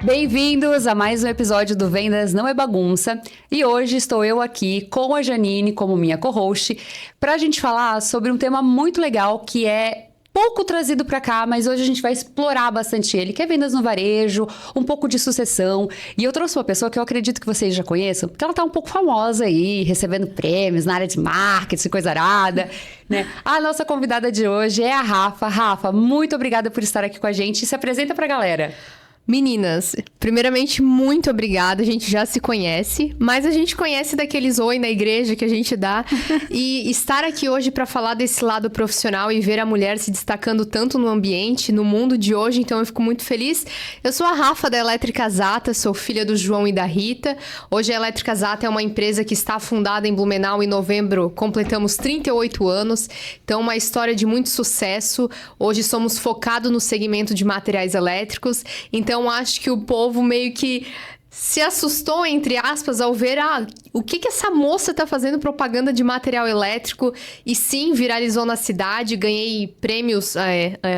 Bem-vindos a mais um episódio do Vendas Não é Bagunça. E hoje estou eu aqui com a Janine como minha co-host para a gente falar sobre um tema muito legal que é pouco trazido para cá, mas hoje a gente vai explorar bastante ele, que é vendas no varejo, um pouco de sucessão. E eu trouxe uma pessoa que eu acredito que vocês já conheçam, porque ela tá um pouco famosa aí, recebendo prêmios na área de marketing, coisa arada, né? A nossa convidada de hoje é a Rafa. Rafa, muito obrigada por estar aqui com a gente. Se apresenta pra galera. Meninas, primeiramente, muito obrigada. A gente já se conhece, mas a gente conhece daqueles oi na igreja que a gente dá. E estar aqui hoje para falar desse lado profissional e ver a mulher se destacando tanto no ambiente, no mundo de hoje, então eu fico muito feliz. Eu sou a Rafa da Elétrica Zata, sou filha do João e da Rita. Hoje a Elétrica Zata é uma empresa que está fundada em Blumenau. Em novembro completamos 38 anos, então uma história de muito sucesso. Hoje somos focados no segmento de materiais elétricos, então acho que o povo meio que se assustou, entre aspas, ao ver o que essa moça tá fazendo propaganda de material elétrico. E sim, viralizou na cidade, ganhei prêmios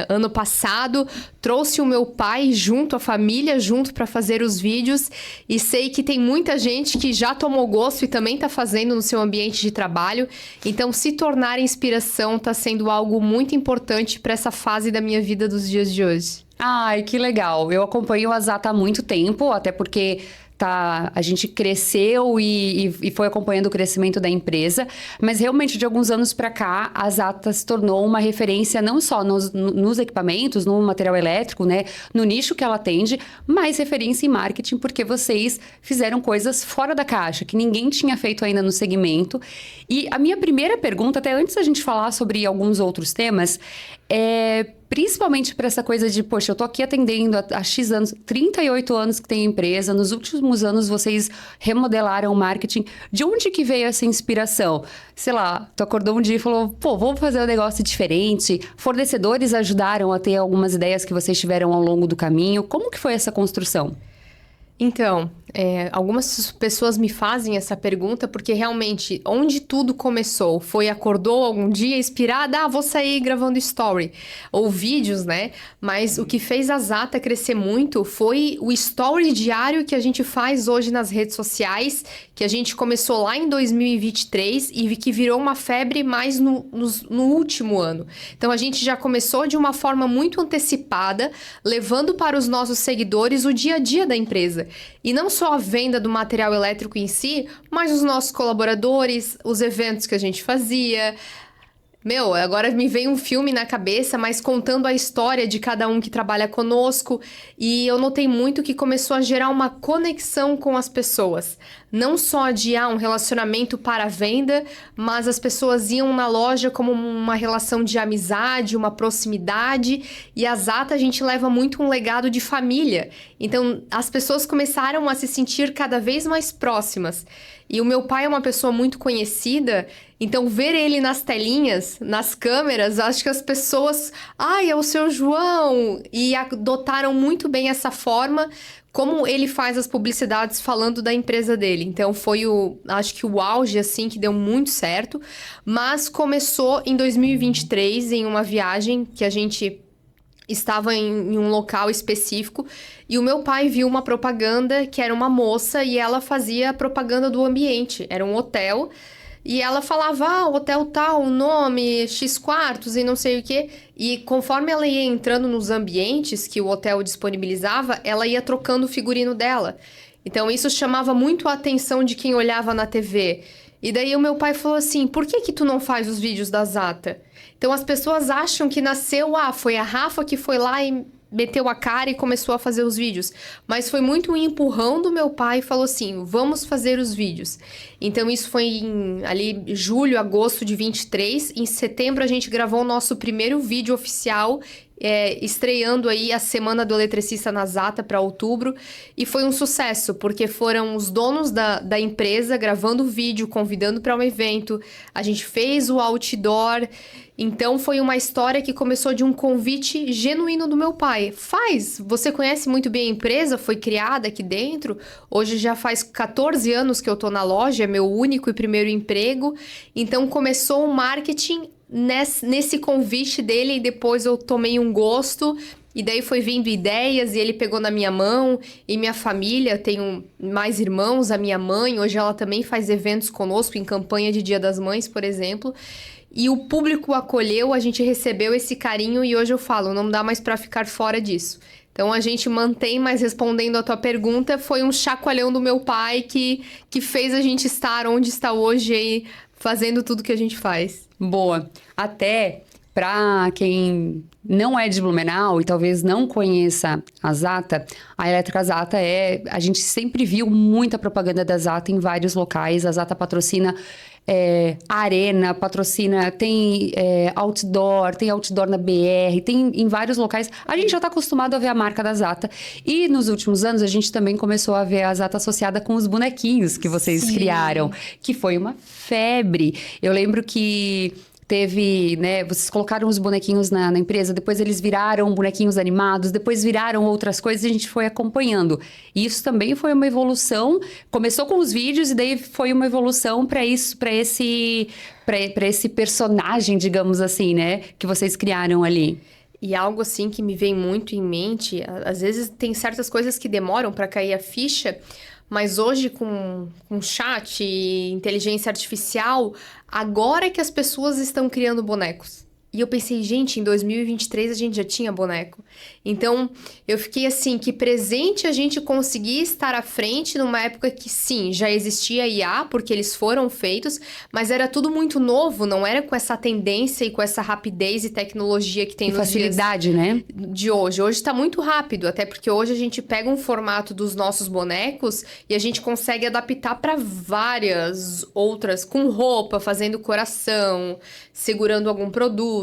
ano passado, trouxe o meu pai junto, a família junto para fazer os vídeos. E sei que tem muita gente que já tomou gosto e também tá fazendo no seu ambiente de trabalho. Então, se tornar inspiração tá sendo algo muito importante para essa fase da minha vida dos dias de hoje. Ai, que legal. Eu acompanho a Zata há muito tempo, até porque a gente cresceu e foi acompanhando o crescimento da empresa, mas realmente de alguns anos para cá, a Zata se tornou uma referência não só nos equipamentos, no material elétrico, né, no nicho que ela atende, mas referência em marketing, porque vocês fizeram coisas fora da caixa, que ninguém tinha feito ainda no segmento. E a minha primeira pergunta, até antes da gente falar sobre alguns outros temas, principalmente para essa coisa de, poxa, eu tô aqui atendendo há X anos, 38 anos que tem empresa, nos últimos anos vocês remodelaram o marketing. De onde que veio essa inspiração? Sei lá, tu acordou um dia e falou, pô, vamos fazer um negócio diferente. Fornecedores ajudaram a ter algumas ideias que vocês tiveram ao longo do caminho. Como que foi essa construção? Então, algumas pessoas me fazem essa pergunta porque realmente, onde tudo começou? Acordou algum dia inspirada? Vou sair gravando story ou vídeos, né? Mas o que fez a Zata crescer muito foi o story diário que a gente faz hoje nas redes sociais, que a gente começou lá em 2023 e que virou uma febre mais no último ano. Então, a gente já começou de uma forma muito antecipada, levando para os nossos seguidores o dia a dia da empresa. E não só a venda do material elétrico em si, mas os nossos colaboradores, os eventos que a gente fazia. Agora me vem um filme na cabeça, mas contando a história de cada um que trabalha conosco. E eu notei muito que começou a gerar uma conexão com as pessoas. Não só adiar um relacionamento para a venda, mas as pessoas iam na loja como uma relação de amizade, uma proximidade. E a Zata a gente leva muito um legado de família. Então as pessoas começaram a se sentir cada vez mais próximas. E o meu pai é uma pessoa muito conhecida, então ver ele nas telinhas, nas câmeras, acho que as pessoas... é o seu João! E adotaram muito bem essa forma como ele faz as publicidades falando da empresa dele. Então foi acho que o auge, assim, que deu muito certo. Mas começou em 2023, em uma viagem que a gente estava em um local específico e o meu pai viu uma propaganda que era uma moça e ela fazia propaganda do ambiente. Era um hotel e ela falava, hotel tal, nome, X quartos e não sei o quê. E conforme ela ia entrando nos ambientes que o hotel disponibilizava, ela ia trocando o figurino dela. Então isso chamava muito a atenção de quem olhava na TV. E daí o meu pai falou assim, por que tu não faz os vídeos da Zata? Então as pessoas acham que nasceu, foi a Rafa que foi lá e meteu a cara e começou a fazer os vídeos. Mas foi muito um empurrão do meu pai e falou assim, vamos fazer os vídeos. Então isso foi em julho, agosto de 23. Em setembro a gente gravou o nosso primeiro vídeo oficial, estreando aí a Semana do Eletricista na Zata para outubro. E foi um sucesso, porque foram os donos da empresa gravando o vídeo, convidando para um evento. A gente fez o outdoor. Então, foi uma história que começou de um convite genuíno do meu pai. Você conhece muito bem a empresa, foi criada aqui dentro. Hoje já faz 14 anos que eu tô na loja, é meu único e primeiro emprego. Então, começou o marketing nesse convite dele e depois eu tomei um gosto E daí foi vindo ideias e ele pegou na minha mão. E minha família, tenho mais irmãos, a minha mãe, hoje ela também faz eventos conosco em campanha de Dia das Mães, por exemplo. E o público acolheu, a gente recebeu esse carinho e hoje eu falo, não dá mais pra ficar fora disso. Então a gente mantém, mas respondendo a tua pergunta, foi um chacoalhão do meu pai que fez a gente estar onde está hoje aí, fazendo tudo que a gente faz. Boa. Até para quem não é de Blumenau e talvez não conheça a Zata, a Elétrica Zata a gente sempre viu muita propaganda da Zata em vários locais. A Zata patrocina arena, patrocina, tem outdoor na BR, tem em vários locais. A gente já está acostumado a ver a marca da Zata. E nos últimos anos a gente também começou a ver a Zata associada com os bonequinhos que vocês criaram, que foi uma febre. Eu lembro que teve, né, vocês colocaram os bonequinhos na empresa, depois eles viraram bonequinhos animados, depois viraram outras coisas e a gente foi acompanhando. E isso também foi uma evolução, começou com os vídeos e daí foi uma evolução para isso, para esse personagem, digamos assim, né, que vocês criaram ali. E algo assim que me vem muito em mente, às vezes tem certas coisas que demoram para cair a ficha, mas hoje com chat e inteligência artificial, agora é que as pessoas estão criando bonecos. E eu pensei, gente, em 2023 a gente já tinha boneco. Então, eu fiquei assim, que presente a gente conseguir estar à frente numa época que, sim, já existia IA, porque eles foram feitos, mas era tudo muito novo, não era com essa tendência e com essa rapidez e tecnologia que tem E nos facilidade, dias né? de hoje. Hoje tá muito rápido, até porque hoje a gente pega um formato dos nossos bonecos e a gente consegue adaptar para várias outras, com roupa, fazendo coração, segurando algum produto.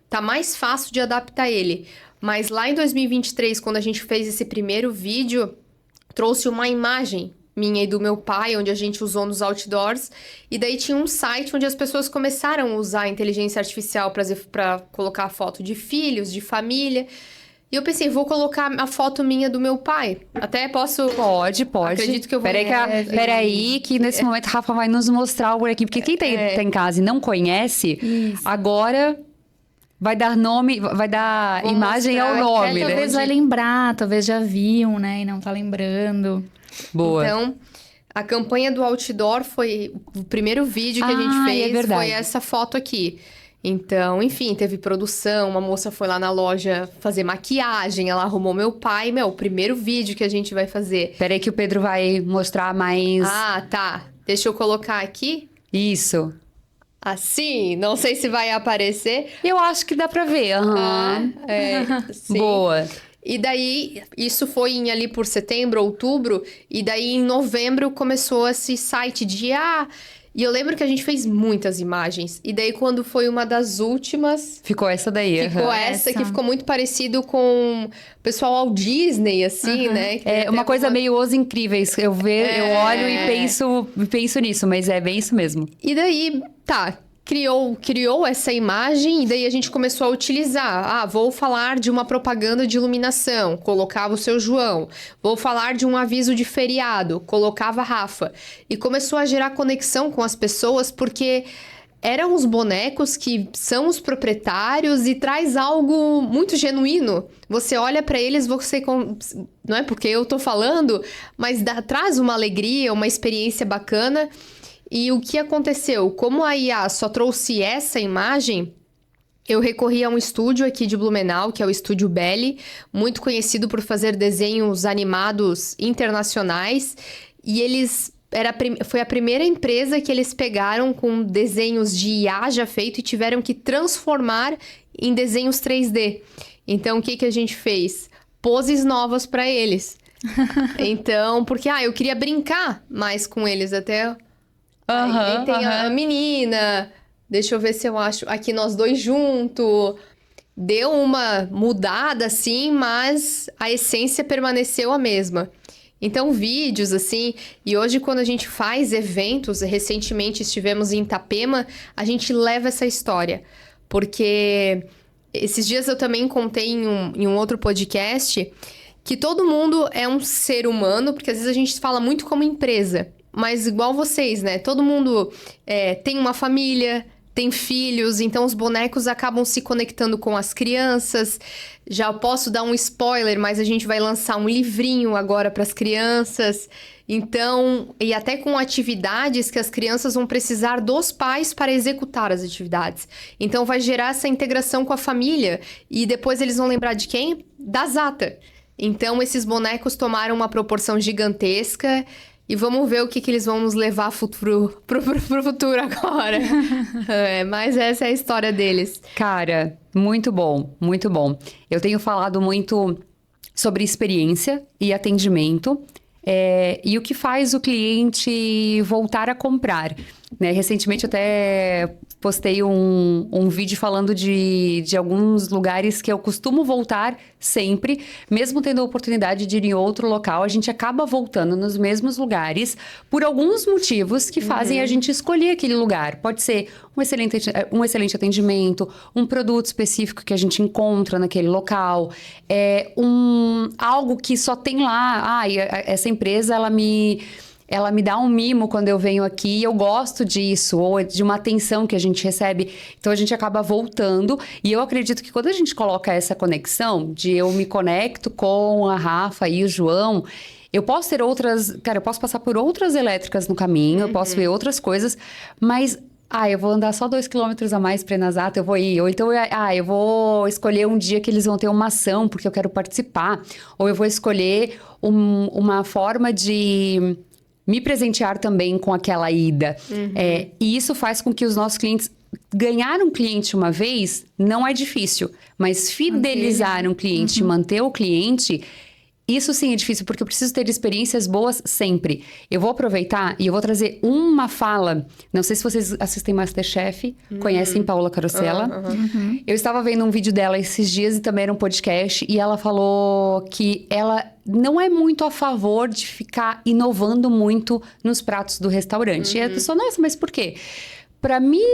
Tá mais fácil de adaptar ele. Mas lá em 2023, quando a gente fez esse primeiro vídeo, trouxe uma imagem minha e do meu pai, onde a gente usou nos outdoors. E daí tinha um site onde as pessoas começaram a usar a inteligência artificial para colocar foto de filhos, de família. E eu pensei, vou colocar a foto minha do meu pai. Até posso... Pode. Acredito que eu vou... Peraí, que nesse momento a Rafa vai nos mostrar o bonequinho. Porque quem tá em casa e não conhece, agora vai dar nome, vai dar Vou imagem ao nome, né? Talvez vai lembrar, talvez já viam, né? E não tá lembrando. Boa. Então, a campanha do outdoor foi... O primeiro vídeo que a gente fez verdade. foi essa foto aqui. Então, enfim, teve produção, uma moça foi lá na loja fazer maquiagem, ela arrumou meu pai. O primeiro vídeo que a gente vai fazer. Peraí que o Pedro vai mostrar mais... Ah, tá. Deixa eu colocar aqui. Isso. Assim, não sei se vai aparecer. Eu acho que dá pra ver. Sim. Boa. E daí, isso foi ali por setembro, outubro, e daí em novembro começou esse site de IA. E eu lembro que a gente fez muitas imagens. E daí, quando foi uma das últimas... Ficou essa daí. Ficou essa que ficou muito parecido com o pessoal Walt Disney, assim, né? Que É uma coisa meio Os Incríveis. Eu olho e penso nisso, mas é bem isso mesmo. E daí, tá, criou essa imagem e daí a gente começou a utilizar. Vou falar de uma propaganda de iluminação, colocava o seu João. Vou falar de um aviso de feriado, colocava a Rafa. E começou a gerar conexão com as pessoas porque eram os bonecos que são os proprietários e traz algo muito genuíno. Você olha pra eles, não é porque eu tô falando, mas traz uma alegria, uma experiência bacana. E o que aconteceu? Como a IA só trouxe essa imagem, eu recorri a um estúdio aqui de Blumenau, que é o Estúdio Belly, muito conhecido por fazer desenhos animados internacionais. E foi a primeira empresa que eles pegaram com desenhos de IA já feito e tiveram que transformar em desenhos 3D. Então, o que a gente fez? Poses novas para eles. Então, porque eu queria brincar mais com eles até... Aí tem a menina, deixa eu ver se eu acho, aqui nós dois juntos, deu uma mudada assim, mas a essência permaneceu a mesma. Então vídeos assim, e hoje quando a gente faz eventos, recentemente estivemos em Itapema, a gente leva essa história, porque esses dias eu também contei em um outro podcast que todo mundo é um ser humano, porque às vezes a gente fala muito como empresa. Mas igual vocês, né? Todo mundo tem uma família, tem filhos, então os bonecos acabam se conectando com as crianças. Já posso dar um spoiler, mas a gente vai lançar um livrinho agora para as crianças. Então, e até com atividades que as crianças vão precisar dos pais para executar as atividades. Então, vai gerar essa integração com a família. E depois eles vão lembrar de quem? Da Zata. Então, esses bonecos tomaram uma proporção gigantesca. E vamos ver o que eles vão nos levar pro futuro agora. Mas essa é a história deles. Cara, muito bom, muito bom. Eu tenho falado muito sobre experiência e atendimento. E o que faz o cliente voltar a comprar, né? Recentemente eu até postei um vídeo falando de alguns lugares que eu costumo voltar sempre, mesmo tendo a oportunidade de ir em outro local, a gente acaba voltando nos mesmos lugares por alguns motivos que fazem a gente escolher aquele lugar. Pode ser um excelente atendimento, um produto específico que a gente encontra naquele local, algo que só tem lá. Essa empresa, ela me dá um mimo quando eu venho aqui e eu gosto disso, ou de uma atenção que a gente recebe. Então, a gente acaba voltando. E eu acredito que quando a gente coloca essa conexão, de eu me conecto com a Rafa e o João, eu posso ter outras... Cara, eu posso passar por outras elétricas no caminho, eu posso ver outras coisas, mas... eu vou andar só 2 quilômetros a mais para ir na Zata, eu vou ir. Ou então, eu vou escolher um dia que eles vão ter uma ação, porque eu quero participar. Ou eu vou escolher uma forma de... me presentear também com aquela ida. E isso faz com que os nossos clientes... Ganhar um cliente uma vez não é difícil, mas fidelizar um cliente, manter o cliente... Isso sim é difícil, porque eu preciso ter experiências boas sempre. Eu vou aproveitar e eu vou trazer uma fala. Não sei se vocês assistem MasterChef, conhecem Paola Carosella. Eu estava vendo um vídeo dela esses dias e também era um podcast. E ela falou que ela não é muito a favor de ficar inovando muito nos pratos do restaurante. E a pessoa, nossa, mas por quê? Para mim,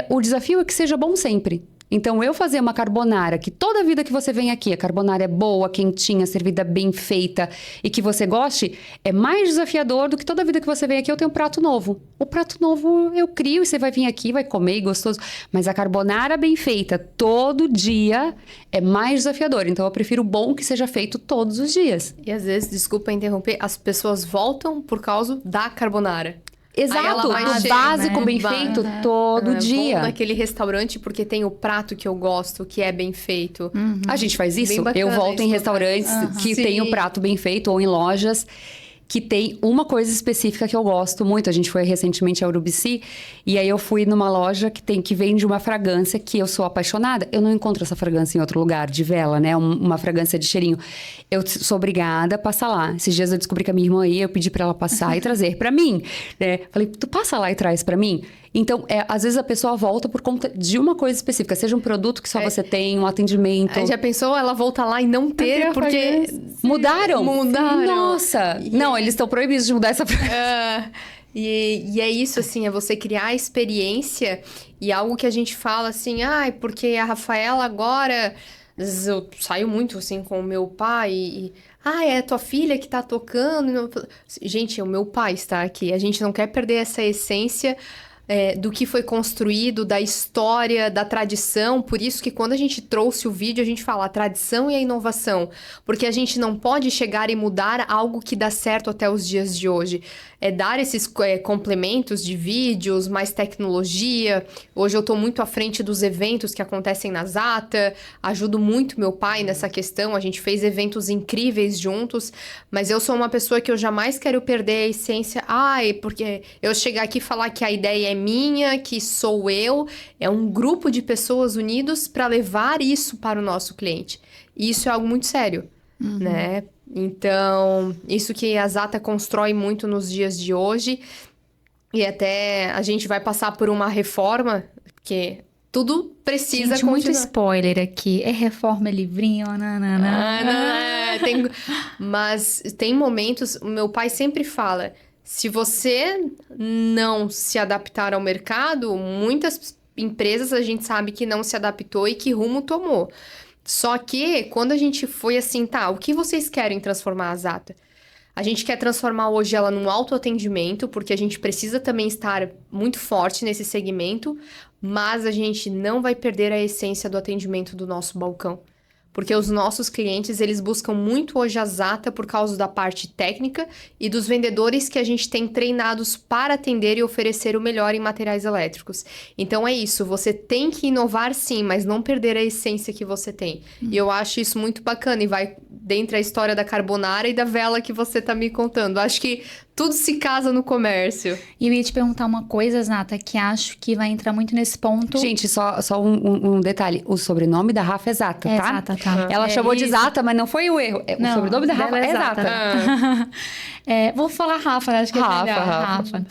o desafio é que seja bom sempre. Então, eu fazer uma carbonara, que toda vida que você vem aqui, a carbonara é boa, quentinha, servida bem feita e que você goste, é mais desafiador do que toda vida que você vem aqui eu tenho um prato novo. O prato novo eu crio e você vai vir aqui, vai comer e gostoso. Mas a carbonara bem feita todo dia é mais desafiador. Então, eu prefiro o bom que seja feito todos os dias. E às vezes, desculpa interromper, as pessoas voltam por causa da carbonara. Exato, o básico bem feito todo dia. Vou naquele restaurante porque tem o prato que eu gosto, que é bem feito. A gente faz isso. Eu volto em restaurantes que tem o prato bem feito ou em lojas que tem uma coisa específica que eu gosto muito. A gente foi recentemente a Urubici e aí eu fui numa loja que vende uma fragrância que eu sou apaixonada. Eu não encontro essa fragrância em outro lugar, de vela, né? Uma fragrância de cheirinho. Eu sou obrigada a passar lá. Esses dias eu descobri que a minha irmã ia, eu pedi pra ela passar e trazer pra mim, né? Falei, tu passa lá e traz pra mim? Então, às vezes a pessoa volta por conta de uma coisa específica, seja um produto que só você tem, um atendimento. Já pensou ela volta lá e não ter, porque... Mudaram? Nossa! Não, eles estão proibidos de mudar essa... E é isso, assim, é você criar a experiência e algo que a gente fala assim, porque a Rafaela agora... Às vezes eu saio muito, assim, com o meu pai é tua filha que tá tocando. Gente, o meu pai está aqui. A gente não quer perder essa essência... do que foi construído, da história, da tradição. Por isso que quando a gente trouxe o vídeo, a gente fala a tradição e a inovação. Porque a gente não pode chegar e mudar algo que dá certo até os dias de hoje. Dar esses complementos de vídeos, mais tecnologia. Hoje eu tô muito à frente dos eventos que acontecem na Zata. Ajudo muito meu pai nessa questão. A gente fez eventos incríveis juntos. Mas eu sou uma pessoa que eu jamais quero perder a essência. Porque eu chegar aqui e falar que a ideia é minha, que sou eu. É um grupo de pessoas unidos para levar isso para o nosso cliente. E isso é algo muito sério, né? Então, isso que a Zata constrói muito nos dias de hoje. E até a gente vai passar por uma reforma, porque tudo precisa continuar. Muito spoiler aqui. É reforma, é livrinho, Mas tem momentos... Meu pai sempre fala... Se você não se adaptar ao mercado, muitas empresas a gente sabe que não se adaptou e que rumo tomou. Só que quando a gente foi assim, o que vocês querem transformar a Zata? A gente quer transformar hoje ela num autoatendimento, porque a gente precisa também estar muito forte nesse segmento, mas a gente não vai perder a essência do atendimento do nosso balcão. Porque os nossos clientes, eles buscam muito hoje a Zata por causa da parte técnica e dos vendedores que a gente tem treinados para atender e oferecer o melhor em materiais elétricos. Então é isso, você tem que inovar sim, mas não perder a essência que você tem. E eu acho isso muito bacana e vai dentro da história da carbonara e da vela que você tá me contando. Acho que tudo se casa no comércio. E eu ia te perguntar uma coisa, Zata, que acho que vai entrar muito nesse ponto. Gente, só um detalhe. O sobrenome da Rafa é Zata, É tá? Zata, tá. Ela chamou de isso. Zata, mas não foi o erro. O Não, sobrenome da Rafa dela é é Zata. Zata. Vou falar Rafa, acho que é Rafa, melhor. Rafa.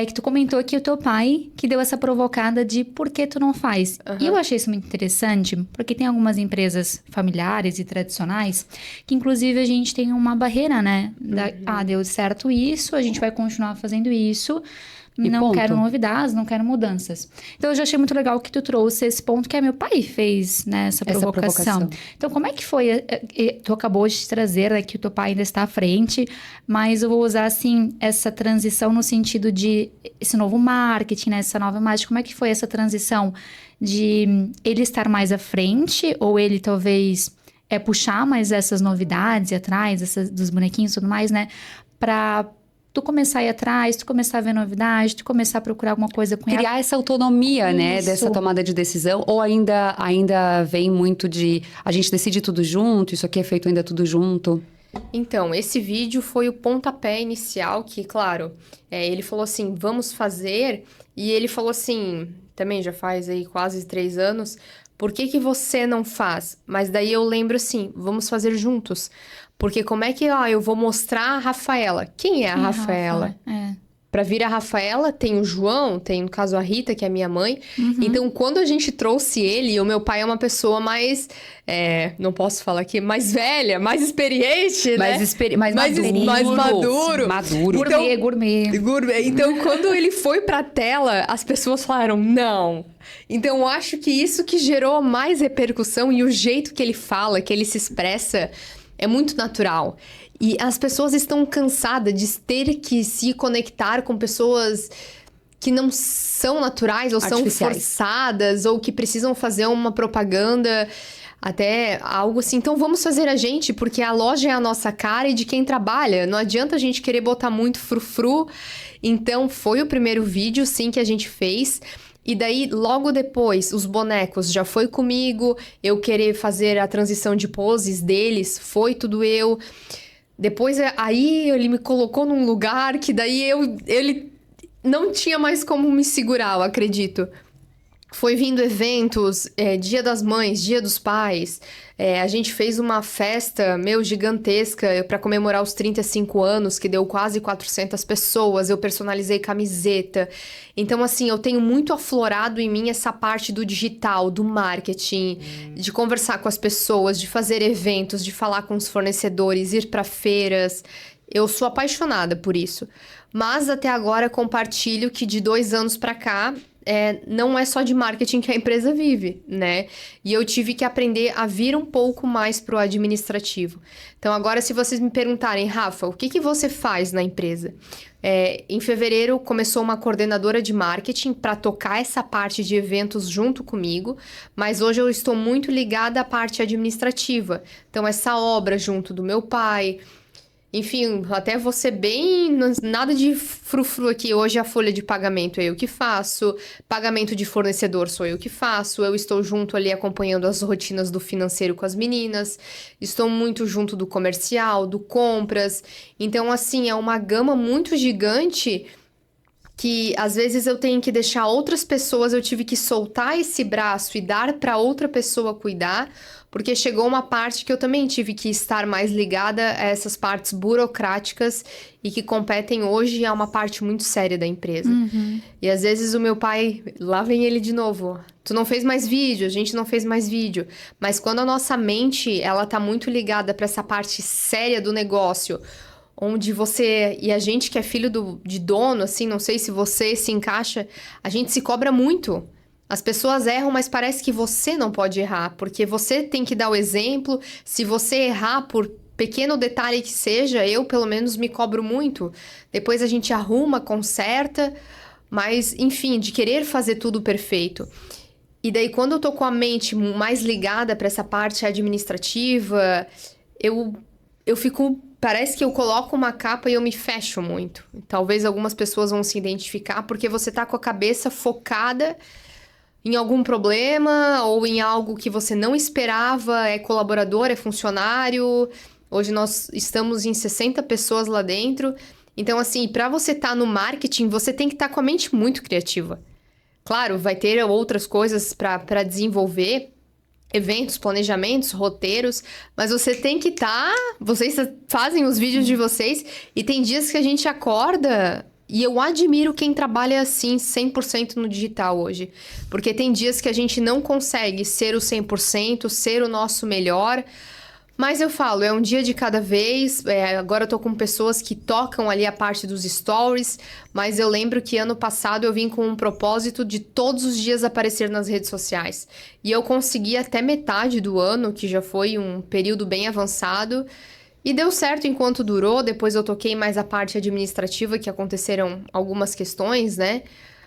Que tu comentou que o teu pai que deu essa provocada de por que tu não faz. E eu achei isso muito interessante, porque tem algumas empresas familiares e tradicionais que, inclusive, a gente tem uma barreira, né? Deu certo isso, a gente vai continuar fazendo isso. E Não ponto. quero novidades, não quero mudanças. Então, eu já achei muito legal que tu trouxe esse ponto que meu pai fez, né? Essa provocação. Então, como é que foi? Tu acabou de trazer, né, que o teu pai ainda está à frente, mas eu vou usar, assim, essa transição no sentido de esse novo marketing, né? Essa nova imagem. Como é que foi essa transição de ele estar mais à frente ou ele, talvez, puxar mais essas novidades e atrás, dos bonequinhos e tudo mais, né? Pra tu começar a ir atrás, tu começar a ver novidade, tu começar a procurar alguma coisa com ela. Criar essa autonomia, né, Isso. dessa tomada de decisão, ou ainda vem muito de a gente decide tudo junto, isso aqui é feito ainda tudo junto? Então, esse vídeo foi o pontapé inicial que, claro, ele falou assim, vamos fazer, e ele falou assim, também já faz aí quase 3 anos, por que você não faz? Mas daí eu lembro assim, vamos fazer juntos. Porque como é que, eu vou mostrar a Rafaela? Quem é a Rafaela? Pra vir a Rafaela, tem o João, tem, no caso, a Rita, que é minha mãe. Então, quando a gente trouxe ele, o meu pai é uma pessoa mais, não posso falar aqui, mais velha, mais experiente, né? Mais maduro. Maduro. Gourmet. Então, quando ele foi pra tela, as pessoas falaram, não. Então, eu acho que isso que gerou mais repercussão e o jeito que ele fala, que ele se expressa, é muito natural. E as pessoas estão cansadas de ter que se conectar com pessoas que não são naturais, ou são forçadas, ou que precisam fazer uma propaganda, até algo assim. Então, vamos fazer a gente, porque a loja é a nossa cara e de quem trabalha. Não adianta a gente querer botar muito frufru. Então, foi o primeiro vídeo, sim, que a gente fez. E daí, logo depois, os bonecos já foi comigo, eu querer fazer a transição de poses deles, foi tudo eu. Depois, aí ele me colocou num lugar que daí ele não tinha mais como me segurar, eu acredito. Foi vindo eventos, Dia das Mães, Dia dos Pais. A gente fez uma festa, gigantesca, para comemorar os 35 anos, que deu quase 400 pessoas. Eu personalizei camiseta. Então, assim, eu tenho muito aflorado em mim essa parte do digital, do marketing, de conversar com as pessoas, de fazer eventos, de falar com os fornecedores, ir para feiras. Eu sou apaixonada por isso. Mas, até agora, compartilho que de 2 anos para cá, não é só de marketing que a empresa vive, né? E eu tive que aprender a vir um pouco mais pro administrativo. Então, agora, se vocês me perguntarem, Rafa, o que você faz na empresa? Em fevereiro, começou uma coordenadora de marketing para tocar essa parte de eventos junto comigo, mas hoje eu estou muito ligada à parte administrativa. Então, essa obra junto do meu pai... Enfim, até vou ser bem... Nada de frufru aqui. Hoje a folha de pagamento é eu que faço. Pagamento de fornecedor sou eu que faço. Eu estou junto ali acompanhando as rotinas do financeiro com as meninas. Estou muito junto do comercial, do compras. Então, assim, é uma gama muito gigante que às vezes eu tenho que deixar outras pessoas, eu tive que soltar esse braço e dar para outra pessoa cuidar, porque chegou uma parte que eu também tive que estar mais ligada a essas partes burocráticas e que competem hoje a uma parte muito séria da empresa. E às vezes o meu pai, lá vem ele de novo, tu não fez mais vídeo, a gente não fez mais vídeo, mas quando a nossa mente, ela tá muito ligada para essa parte séria do negócio, onde você, e a gente que é filho de dono, assim, não sei se você se encaixa, a gente se cobra muito. As pessoas erram, mas parece que você não pode errar, porque você tem que dar o exemplo. Se você errar por pequeno detalhe que seja, eu pelo menos me cobro muito. Depois a gente arruma, conserta, mas enfim, de querer fazer tudo perfeito. E daí quando eu tô com a mente mais ligada para essa parte administrativa, eu fico... Parece que eu coloco uma capa e eu me fecho muito. Talvez algumas pessoas vão se identificar, porque você tá com a cabeça focada em algum problema ou em algo que você não esperava, é colaborador, é funcionário. Hoje nós estamos em 60 pessoas lá dentro. Então, assim, para você estar no marketing, você tem que estar com a mente muito criativa. Claro, vai ter outras coisas para desenvolver, eventos, planejamentos, roteiros, mas você tem que estar... Vocês fazem os vídeos de vocês e tem dias que a gente acorda... E eu admiro quem trabalha assim 100% no digital hoje. Porque tem dias que a gente não consegue ser o 100%, ser o nosso melhor... Mas eu falo, é um dia de cada vez. Agora eu tô com pessoas que tocam ali a parte dos stories, mas eu lembro que ano passado eu vim com um propósito de todos os dias aparecer nas redes sociais. E eu consegui até metade do ano, que já foi um período bem avançado, e deu certo enquanto durou. Depois eu toquei mais a parte administrativa, que aconteceram algumas questões, né?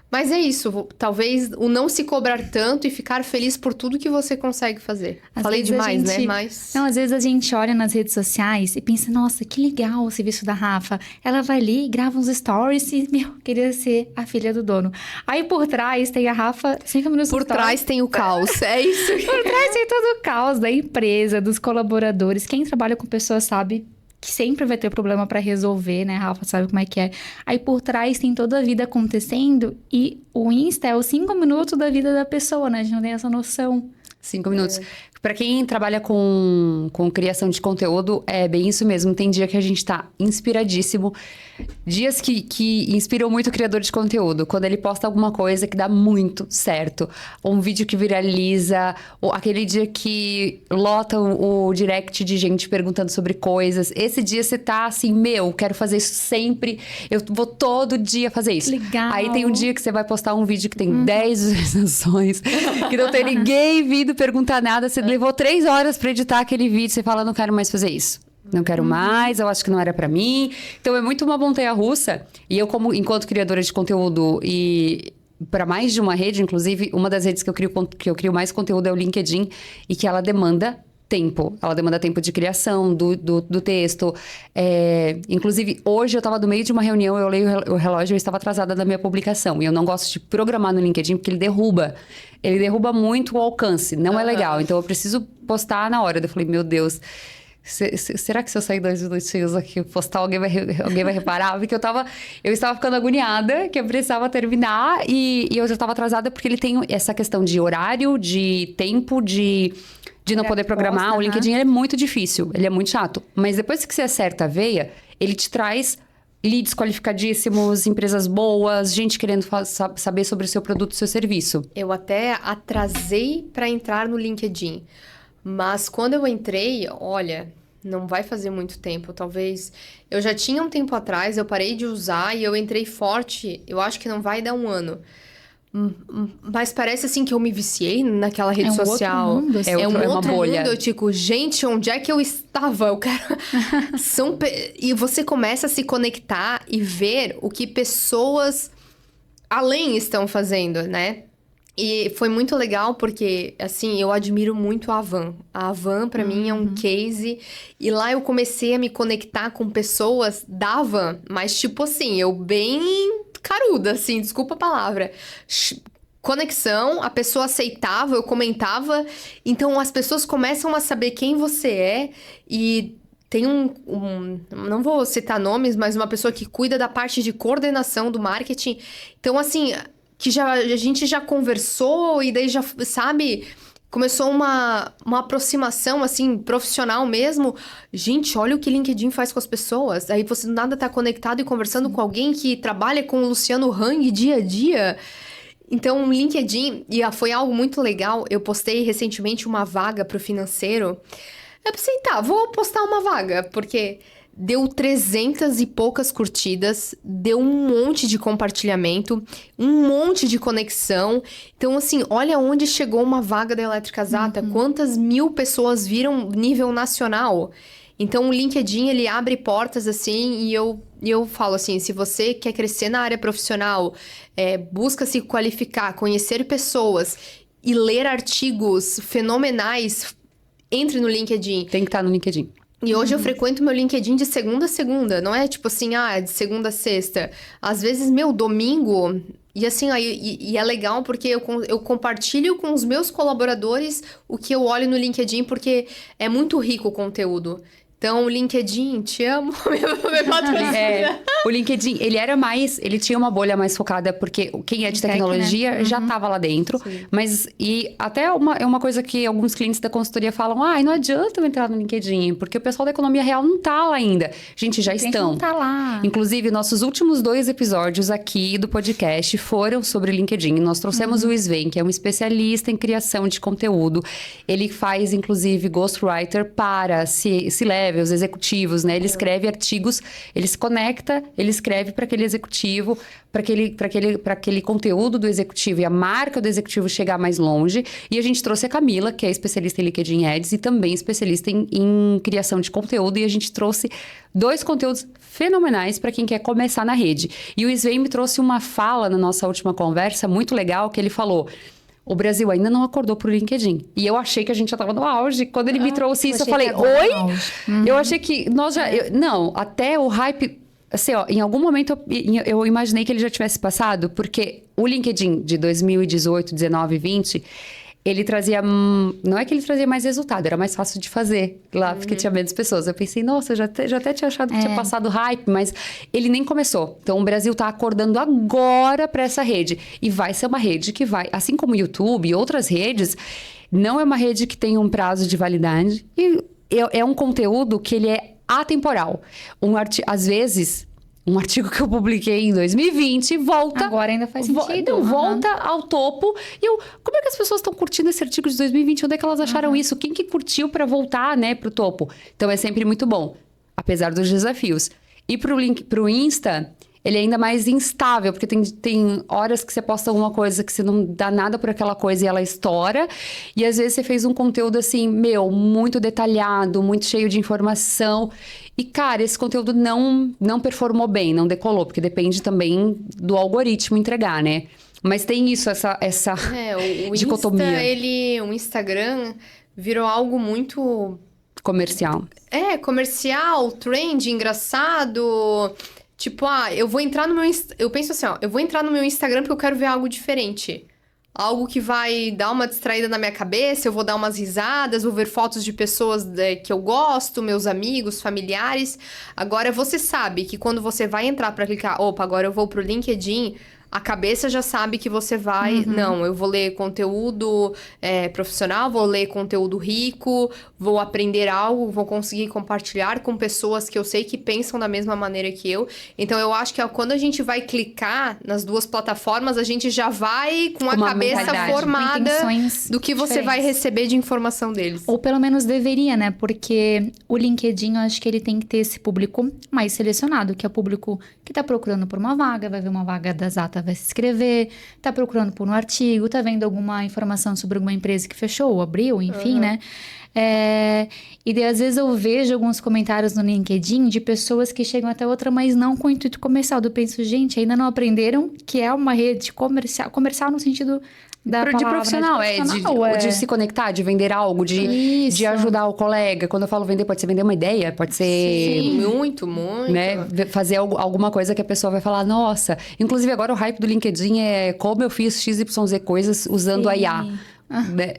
Mas é isso, talvez o não se cobrar tanto e ficar feliz por tudo que você consegue fazer. Falei demais, né? Mas... Não, às vezes a gente olha nas redes sociais e pensa, nossa, que legal o serviço da Rafa. Ela vai ali, grava uns stories e, queria ser a filha do dono. Aí por trás tem a Rafa, 5 minutos por trás tem o caos, é isso. Por trás tem todo o caos da empresa, dos colaboradores. Quem trabalha com pessoas sabe que sempre vai ter problema para resolver, né, Rafa? Sabe como é que é? Aí por trás tem toda a vida acontecendo e o Insta é os 5 minutos da vida da pessoa, né? A gente não tem essa noção. 5 minutos. Para quem trabalha com criação de conteúdo, é bem isso mesmo. Tem dia que a gente tá inspiradíssimo. Dias que inspiram muito o criador de conteúdo. Quando ele posta alguma coisa que dá muito certo. Ou um vídeo que viraliza. Ou aquele dia que lota o direct de gente perguntando sobre coisas. Esse dia você tá assim, quero fazer isso sempre. Eu vou todo dia fazer isso. Legal. Aí tem um dia que você vai postar um vídeo que tem 10 visualizações. Que não tem ninguém vindo perguntar nada. Você levou 3 horas pra editar aquele vídeo. Você fala, não quero mais fazer isso. Não quero mais, eu acho que não era pra mim. Então, é muito uma montanha-russa. E eu, enquanto criadora de conteúdo e para mais de uma rede, inclusive, uma das redes que eu crio mais conteúdo é o LinkedIn. E que ela demanda tempo. Ela demanda tempo de criação do texto. Inclusive, hoje eu estava no meio de uma reunião, eu olhei o relógio e eu estava atrasada da minha publicação. E eu não gosto de programar no LinkedIn porque ele derruba. Ele derruba muito o alcance. Não é legal. Então, eu preciso postar na hora. Eu falei, meu Deus... Será que se eu sair 2 minutinhos aqui postar, alguém vai reparar? Porque eu estava ficando agoniada, que eu precisava terminar e eu já estava atrasada porque ele tem essa questão de horário, de tempo, de não poder programar. O LinkedIn ele é muito difícil, ele é muito chato. Mas depois que você acerta a veia, ele te traz leads qualificadíssimos, empresas boas, gente querendo saber sobre o seu produto e seu serviço. Eu até atrasei para entrar no LinkedIn. Mas quando eu entrei, olha, não vai fazer muito tempo, talvez... Eu já tinha um tempo atrás, eu parei de usar e eu entrei forte, eu acho que não vai dar 1 ano. Mas parece assim que eu me viciei naquela rede social. Outro mundo, assim. É uma bolha. Mundo, eu digo, gente, onde é que eu estava? Eu quero... E você começa a se conectar e ver o que pessoas além estão fazendo, né? E foi muito legal porque, assim, eu admiro muito a Havan. A Havan, pra mim, é um case. E lá eu comecei a me conectar com pessoas da Havan. Mas, tipo assim, eu bem caruda, assim, desculpa a palavra. Conexão, a pessoa aceitava, eu comentava. Então, as pessoas começam a saber quem você é. E tem não vou citar nomes, mas uma pessoa que cuida da parte de coordenação do marketing. Então, assim... que a gente já conversou e daí já, sabe, começou uma aproximação, assim, profissional mesmo. Gente, olha o que LinkedIn faz com as pessoas. Aí você nada tá conectado e conversando com alguém que trabalha com o Luciano Hang dia a dia. Então, o LinkedIn, e foi algo muito legal, eu postei recentemente uma vaga pro financeiro. Eu pensei, vou postar uma vaga, porque... Deu 300 e poucas curtidas, deu um monte de compartilhamento, um monte de conexão. Então, assim, olha onde chegou uma vaga da Elétricas Ata, quantas 1000 pessoas viram nível nacional. Então, o LinkedIn, ele abre portas, assim, e eu falo assim, se você quer crescer na área profissional, busca se qualificar, conhecer pessoas e ler artigos fenomenais, entre no LinkedIn. Tem que estar no LinkedIn. E hoje eu frequento meu LinkedIn de segunda a segunda, não é tipo assim, de segunda a sexta. Às vezes, domingo... E assim, e é legal porque eu compartilho com os meus colaboradores o que eu olho no LinkedIn, porque é muito rico o conteúdo. Então, o LinkedIn, te amo, me patrocina. O LinkedIn, ele tinha uma bolha mais focada, porque quem é de tecnologia já estava lá dentro. Sim. Mas, e até é uma coisa que alguns clientes da consultoria falam, não adianta eu entrar no LinkedIn, porque o pessoal da economia real não tá lá ainda. Gente, já estão. Não tá lá. Inclusive, nossos últimos 2 episódios aqui do podcast foram sobre o LinkedIn. Nós trouxemos o Sven, que é um especialista em criação de conteúdo. Ele faz, inclusive, ghostwriter para C-level, os executivos, né? Ele escreve artigos, ele se conecta, ele escreve para aquele executivo, para aquele conteúdo do executivo e a marca do executivo chegar mais longe. E a gente trouxe a Camila, que é especialista em LinkedIn Ads e também especialista em criação de conteúdo. E a gente trouxe 2 conteúdos fenomenais para quem quer começar na rede. E o Sven me trouxe uma fala na nossa última conversa muito legal, que ele falou: o Brasil ainda não acordou pro LinkedIn. E eu achei que a gente já tava no auge. Quando ele me trouxe isso, eu falei, oi? Eu achei que nós já... não, até o hype... Assim, em algum momento eu imaginei que ele já tivesse passado, porque o LinkedIn de 2018, 19, 20... ele trazia... Não é que ele trazia mais resultado, era mais fácil de fazer lá, porque tinha menos pessoas. Eu pensei, nossa, eu já até tinha achado que tinha passado hype, mas ele nem começou. Então, o Brasil tá acordando agora para essa rede. E vai ser uma rede que vai... Assim como o YouTube e outras redes, não é uma rede que tem um prazo de validade. E é um conteúdo que ele é atemporal. Às vezes... Um artigo que eu publiquei em 2020 volta... Agora ainda faz sentido. Volta ao topo. E como é que as pessoas estão curtindo esse artigo de 2020? Onde é que elas acharam isso? Quem que curtiu para voltar, né, pro topo? Então, é sempre muito bom, apesar dos desafios. E pro Insta, ele é ainda mais instável, porque tem horas que você posta alguma coisa que você não dá nada por aquela coisa e ela estoura. E às vezes você fez um conteúdo assim, muito detalhado, muito cheio de informação. E, cara, esse conteúdo não performou bem, não decolou, porque depende também do algoritmo entregar, né? Mas tem isso, essa o dicotomia. O Instagram virou algo muito... Comercial. Comercial, trend, engraçado. Tipo, eu vou entrar no meu... Eu penso assim, eu vou entrar no meu Instagram porque eu quero ver algo diferente. Algo que vai dar uma distraída na minha cabeça, eu vou dar umas risadas, vou ver fotos de pessoas que eu gosto, meus amigos, familiares. Agora, você sabe que quando você vai entrar para clicar, agora eu vou pro LinkedIn, a cabeça já sabe que você vai... Não, eu vou ler conteúdo profissional, vou ler conteúdo rico, vou aprender algo, vou conseguir compartilhar com pessoas que eu sei que pensam da mesma maneira que eu. Então, eu acho que quando a gente vai clicar nas 2 plataformas, a gente já vai com a cabeça formada do que você vai receber de informação deles. Ou pelo menos deveria, né? Porque o LinkedIn, eu acho que ele tem que ter esse público mais selecionado, que é o público que tá procurando por uma vaga, vai ver uma vaga da Zata, vai se inscrever, tá procurando por um artigo, tá vendo alguma informação sobre alguma empresa que fechou ou abriu, enfim, né? E daí, às vezes eu vejo alguns comentários no LinkedIn de pessoas que chegam até outra, mas não com intuito comercial. Eu penso, gente, ainda não aprenderam que é uma rede comercial no sentido da palavra, de profissional, né? De profissional, de se conectar, de vender algo, de ajudar o colega. Quando eu falo vender, pode ser vender uma ideia, pode ser... Sim, muito. Né? Fazer alguma coisa que a pessoa vai falar, nossa... Inclusive, agora o hype do LinkedIn é como eu fiz XYZ coisas usando a IA.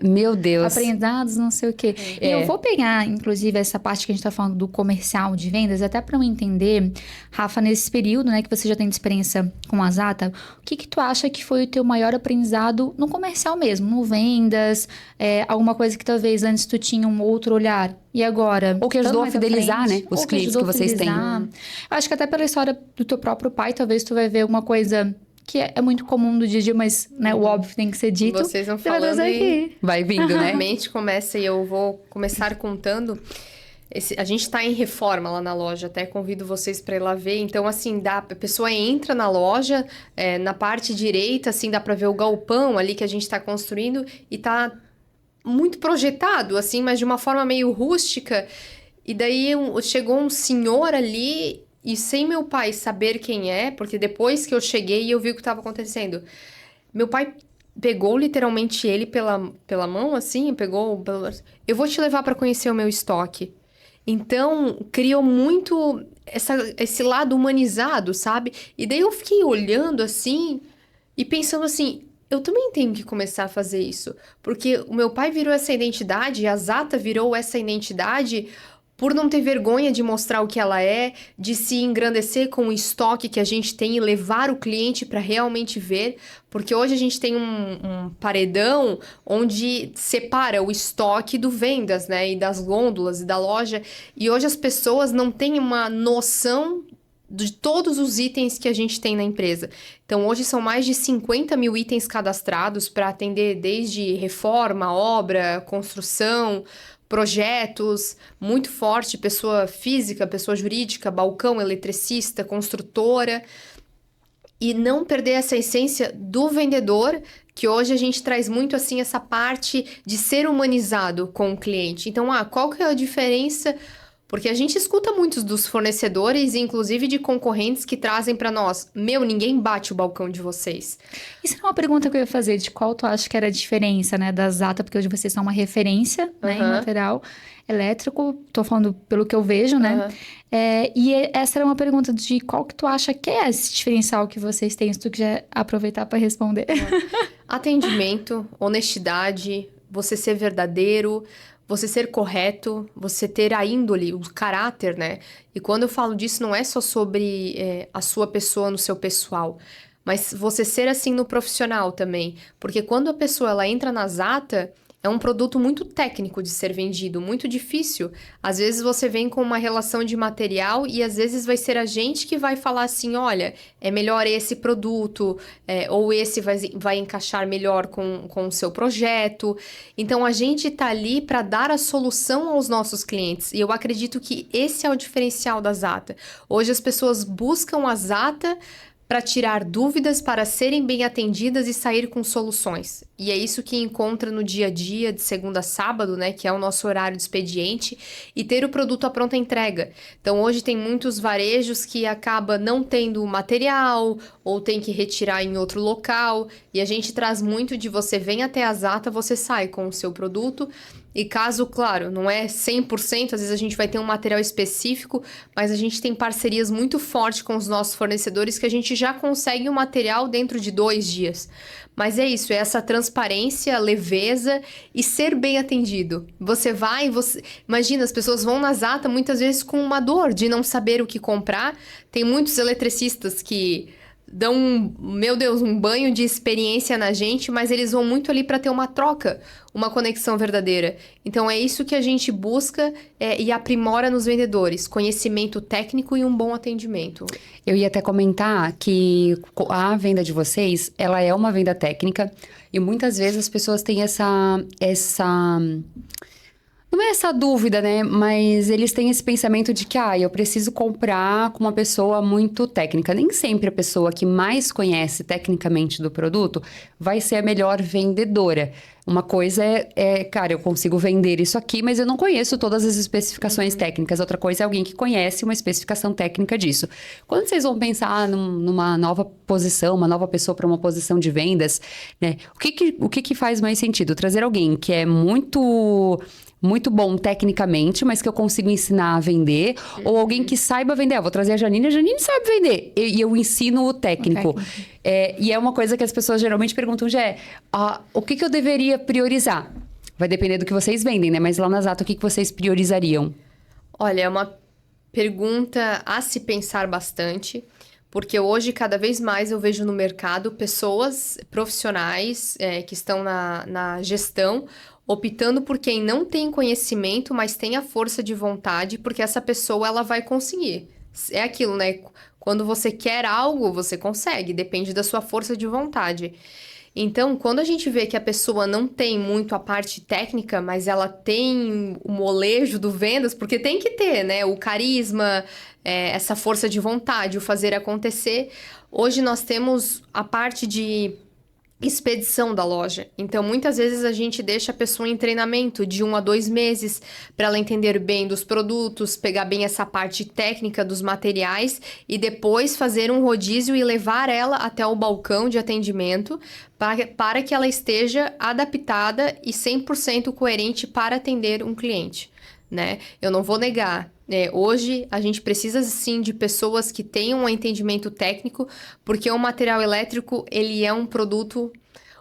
Meu Deus. Aprendizados, não sei o quê. Eu vou pegar, inclusive, essa parte que a gente tá falando do comercial de vendas, até para eu entender, Rafa, nesse período, né, que você já tem de experiência com a Zata, o que tu acha que foi o teu maior aprendizado no comercial mesmo, no vendas, alguma coisa que talvez antes tu tinha um outro olhar e agora... Ou que ajudou a fidelizar, né, os clientes que vocês têm. Eu acho que até pela história do teu próprio pai, talvez tu vai ver alguma coisa... que é muito comum do dia a dia, mas né, o óbvio tem que ser dito. Vocês vão falando e vai vindo, né? A mente começa e eu vou começar contando. A gente tá em reforma lá na loja, até convido vocês para ir lá ver. Então, assim, a pessoa entra na loja, na parte direita, assim, dá para ver o galpão ali que a gente tá construindo e tá muito projetado, assim, mas de uma forma meio rústica. E daí chegou um senhor ali, e sem meu pai saber quem é, porque depois que eu cheguei eu vi o que estava acontecendo. Meu pai pegou literalmente ele pela mão, assim, eu vou te levar para conhecer o meu estoque. Então, criou muito esse lado humanizado, sabe? E daí eu fiquei olhando assim e pensando assim, eu também tenho que começar a fazer isso. Porque o meu pai virou essa identidade, a Zata virou essa identidade por não ter vergonha de mostrar o que ela é, de se engrandecer com o estoque que a gente tem e levar o cliente para realmente ver. Porque hoje a gente tem um paredão onde separa o estoque do vendas, né? E das gôndolas e da loja. E hoje as pessoas não têm uma noção de todos os itens que a gente tem na empresa. Então, hoje são mais de 50 mil itens cadastrados para atender desde reforma, obra, construção, projetos, muito forte, pessoa física, pessoa jurídica, balcão, eletricista, construtora. E não perder essa essência do vendedor, que hoje a gente traz muito assim essa parte de ser humanizado com o cliente. Então, qual que é a diferença? Porque a gente escuta muitos dos fornecedores, inclusive de concorrentes, que trazem para nós: meu, ninguém bate o balcão de vocês. Isso é uma pergunta que eu ia fazer, de qual tu acha que era a diferença, né, da Zata, porque hoje vocês são uma referência, né, em material elétrico, tô falando pelo que eu vejo, né? Essa era uma pergunta de qual que tu acha que é esse diferencial que vocês têm, se tu quiser aproveitar para responder. Atendimento, honestidade, você ser verdadeiro, você ser correto, você ter a índole, o caráter, né? E quando eu falo disso, não é só sobre a sua pessoa no seu pessoal, mas você ser assim no profissional também. Porque quando a pessoa ela entra na Zata, é um produto muito técnico de ser vendido, muito difícil. Às vezes você vem com uma relação de material e às vezes vai ser a gente que vai falar assim, olha, é melhor esse produto, ou esse vai encaixar melhor com o seu projeto. Então, a gente tá ali para dar a solução aos nossos clientes. E eu acredito que esse é o diferencial da Zata. Hoje as pessoas buscam a Zata para tirar dúvidas, para serem bem atendidas e sair com soluções. E é isso que encontra no dia a dia, de segunda a sábado, né, que é o nosso horário de expediente, e ter o produto à pronta entrega. Então, hoje tem muitos varejos que acaba não tendo material, ou tem que retirar em outro local, e a gente traz muito de você vem até a Zata, você sai com o seu produto. E caso, claro, não é 100%, às vezes a gente vai ter um material específico, mas a gente tem parcerias muito fortes com os nossos fornecedores que a gente já consegue o material dentro de 2 dias. Mas é isso, é essa transparência, leveza e ser bem atendido. Imagina, as pessoas vão na Zata muitas vezes com uma dor de não saber o que comprar. Tem muitos eletricistas que dão, meu Deus, um banho de experiência na gente, mas eles vão muito ali para ter uma troca, uma conexão verdadeira. Então, é isso que a gente busca e aprimora nos vendedores, conhecimento técnico e um bom atendimento. Eu ia até comentar que a venda de vocês, ela é uma venda técnica e muitas vezes as pessoas têm essa não é essa dúvida, né? Mas eles têm esse pensamento de que, eu preciso comprar com uma pessoa muito técnica. Nem sempre a pessoa que mais conhece tecnicamente do produto vai ser a melhor vendedora. Uma coisa cara, eu consigo vender isso aqui, mas eu não conheço todas as especificações técnicas. Outra coisa é alguém que conhece uma especificação técnica disso. Quando vocês vão pensar numa nova posição, uma nova pessoa para uma posição de vendas, né? O que faz mais sentido? Trazer alguém que é muito bom tecnicamente, mas que eu consigo ensinar a vender, ou alguém que saiba vender. Eu vou trazer a Janine sabe vender, e eu ensino o técnico. E é uma coisa que as pessoas geralmente perguntam, o que eu deveria priorizar? Vai depender do que vocês vendem, né? Mas lá na Zata, o que vocês priorizariam? Olha, é uma pergunta a se pensar bastante, porque hoje, cada vez mais, eu vejo no mercado pessoas profissionais que estão na gestão, optando por quem não tem conhecimento, mas tem a força de vontade, porque essa pessoa ela vai conseguir. É aquilo, né? Quando você quer algo, você consegue, depende da sua força de vontade. Então, quando a gente vê que a pessoa não tem muito a parte técnica, mas ela tem o molejo do vendas, porque tem que ter, né? O carisma, essa força de vontade, o fazer acontecer. Hoje nós temos a parte de expedição da loja. Então, muitas vezes a gente deixa a pessoa em treinamento de 1 a 2 meses para ela entender bem dos produtos, pegar bem essa parte técnica dos materiais e depois fazer um rodízio e levar ela até o balcão de atendimento para que ela esteja adaptada e 100% coerente para atender um cliente, né? Eu não vou negar. Hoje, a gente precisa, sim, de pessoas que tenham um entendimento técnico, porque o material elétrico, ele é um produto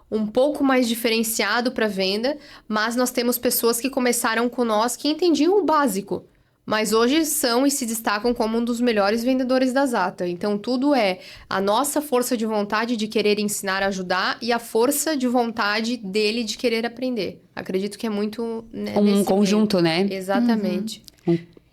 um pouco mais diferenciado para venda, mas nós temos pessoas que começaram com nós que entendiam o básico, mas hoje são e se destacam como um dos melhores vendedores da Zata. Então, tudo é a nossa força de vontade de querer ensinar, ajudar, e a força de vontade dele de querer aprender. Acredito que é muito... Né, um conjunto, né? Exatamente.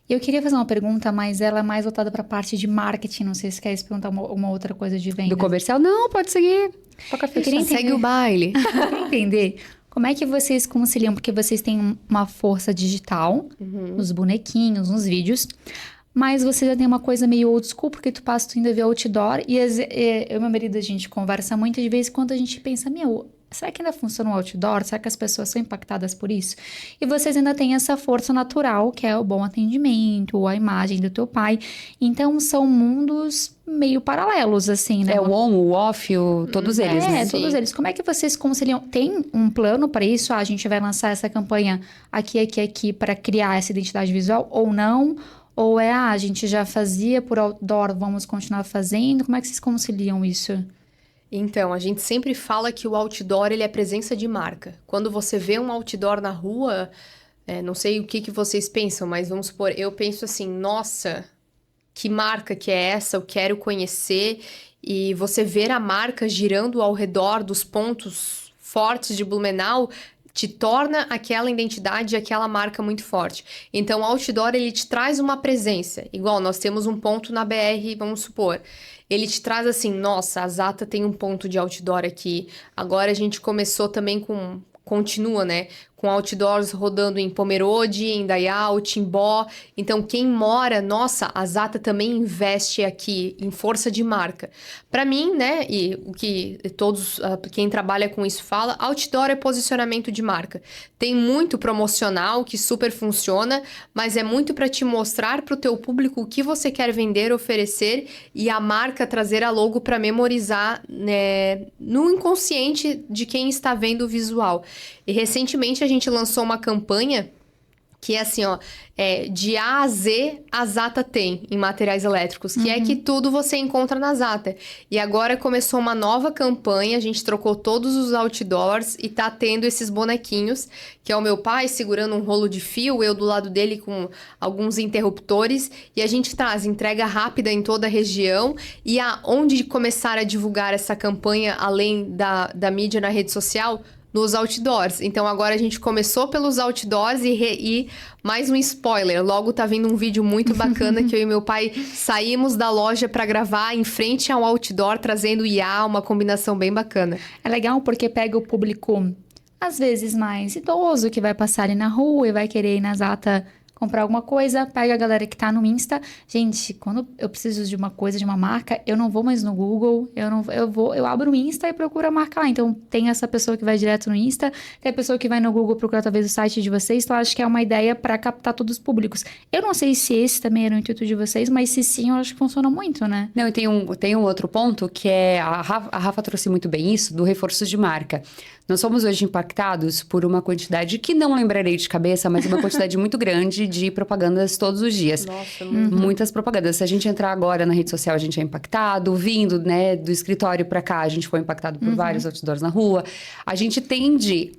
Eu queria fazer uma pergunta, mas ela é mais voltada para a parte de marketing. Não sei se quer perguntar uma outra coisa de venda. Do comercial? Não, pode seguir. Toca a ficha. Segue o baile. Eu queria entender como é que vocês conciliam, porque vocês têm uma força digital, nos bonequinhos, nos vídeos, mas você já tem uma coisa meio old school, porque tu passa tu ainda vê outdoor, e eu e meu marido, a gente conversa muito, de vez em quando a gente pensa, será que ainda funciona o outdoor? Será que as pessoas são impactadas por isso? E vocês ainda têm essa força natural, que é o bom atendimento, a imagem do teu pai. Então, são mundos meio paralelos, assim, né? O on, o off, todos eles, né? Todos eles. Como é que vocês conciliam? Tem um plano para isso? A gente vai lançar essa campanha aqui, para criar essa identidade visual ou não? Ou a gente já fazia por outdoor, vamos continuar fazendo? Como é que vocês conciliam isso? Então, a gente sempre fala que o outdoor, ele é presença de marca. Quando você vê um outdoor na rua, não sei o que vocês pensam, mas vamos supor, eu penso assim, nossa, que marca que é essa? Eu quero conhecer. E você ver a marca girando ao redor dos pontos fortes de Blumenau te torna aquela identidade, aquela marca muito forte. Então, o outdoor, ele te traz uma presença. Igual, nós temos um ponto na BR, vamos supor. Ele te traz assim, nossa, a Zata tem um ponto de outdoor aqui. Agora a gente começou também continua, né? Com outdoors rodando em Pomerode, em Indaial, Timbó. Então, quem mora, nossa, a Zata também investe aqui em força de marca. Para mim, né, e o que quem trabalha com isso fala, outdoor é posicionamento de marca. Tem muito promocional que super funciona, mas é muito para te mostrar para o teu público o que você quer vender, oferecer, e a marca trazer a logo para memorizar, né, no inconsciente de quem está vendo o visual. E recentemente a gente lançou uma campanha que é assim, de A a Z, a Zata tem em materiais elétricos, que é que tudo você encontra na Zata. E agora começou uma nova campanha, a gente trocou todos os outdoors e tá tendo esses bonequinhos, que é o meu pai segurando um rolo de fio, eu do lado dele com alguns interruptores, e a gente traz entrega rápida em toda a região, e onde começar a divulgar essa campanha, além da mídia na rede social, nos outdoors. Então, agora a gente começou pelos outdoors e mais um spoiler. Logo tá vindo um vídeo muito bacana que eu e meu pai saímos da loja para gravar em frente ao outdoor, trazendo IA, uma combinação bem bacana. É legal porque pega o público, às vezes, mais idoso, que vai passar ali na rua e vai querer ir na Zata comprar alguma coisa, pega a galera que tá no Insta. Gente, quando eu preciso de uma coisa, de uma marca, eu não vou mais no Google, eu abro o Insta e procuro a marca lá. Então, tem essa pessoa que vai direto no Insta, tem a pessoa que vai no Google procurar talvez o site de vocês, então acho que é uma ideia para captar todos os públicos. Eu não sei se esse também era o intuito de vocês, mas se sim, eu acho que funciona muito, né? Não, e tem um outro ponto que é, a Rafa trouxe muito bem isso, do reforço de marca. Nós somos hoje impactados por uma quantidade que não lembrarei de cabeça, mas uma quantidade muito grande de propagandas todos os dias. Nossa, muitas propagandas. Se a gente entrar agora na rede social, a gente é impactado. Vindo, né, do escritório para cá, a gente foi impactado por vários outdoors na rua. A gente tende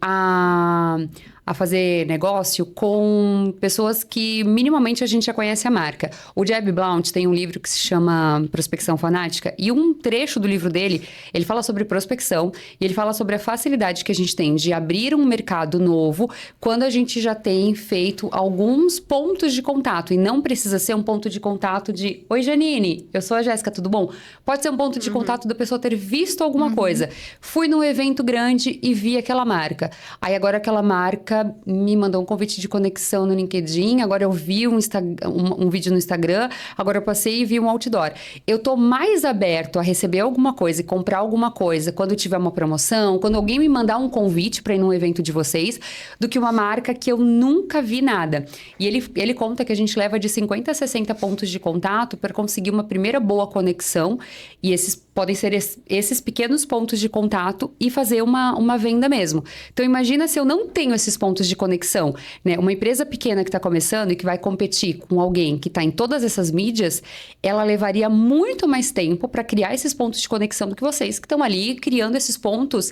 a fazer negócio com pessoas que minimamente a gente já conhece a marca. O Jeb Blount tem um livro que se chama Prospecção Fanática, e um trecho do livro dele, ele fala sobre prospecção, e ele fala sobre a facilidade que a gente tem de abrir um mercado novo quando a gente já tem feito alguns pontos de contato, e não precisa ser um ponto de contato de: oi, Janine, eu sou a Jéssica, tudo bom? Pode ser um ponto de contato da pessoa ter visto alguma coisa. Fui num evento grande e vi aquela marca. Aí agora aquela marca marca me mandou um convite de conexão no LinkedIn, agora eu vi um vídeo no Instagram, agora eu passei e vi um outdoor. Eu tô mais aberto a receber alguma coisa e comprar alguma coisa quando tiver uma promoção, quando alguém me mandar um convite para ir num evento de vocês, do que uma marca que eu nunca vi nada. E ele conta que a gente leva de 50 a 60 pontos de contato para conseguir uma primeira boa conexão, e esses podem ser esses pequenos pontos de contato e fazer uma venda mesmo. Então, imagina se eu não tenho esses pontos de conexão, né? Uma empresa pequena que está começando e que vai competir com alguém que está em todas essas mídias, ela levaria muito mais tempo para criar esses pontos de conexão do que vocês que estão ali criando esses pontos.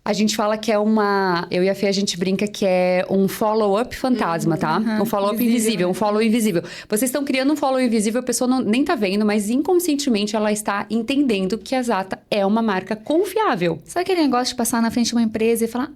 A gente fala que é eu e a Fê, a gente brinca que é um follow-up fantasma, tá? Um follow-up invisível, um follow invisível. Vocês estão criando um follow invisível, a pessoa nem tá vendo, mas inconscientemente ela está entendendo que a Zata é uma marca confiável. Sabe aquele negócio de passar na frente de uma empresa e falar,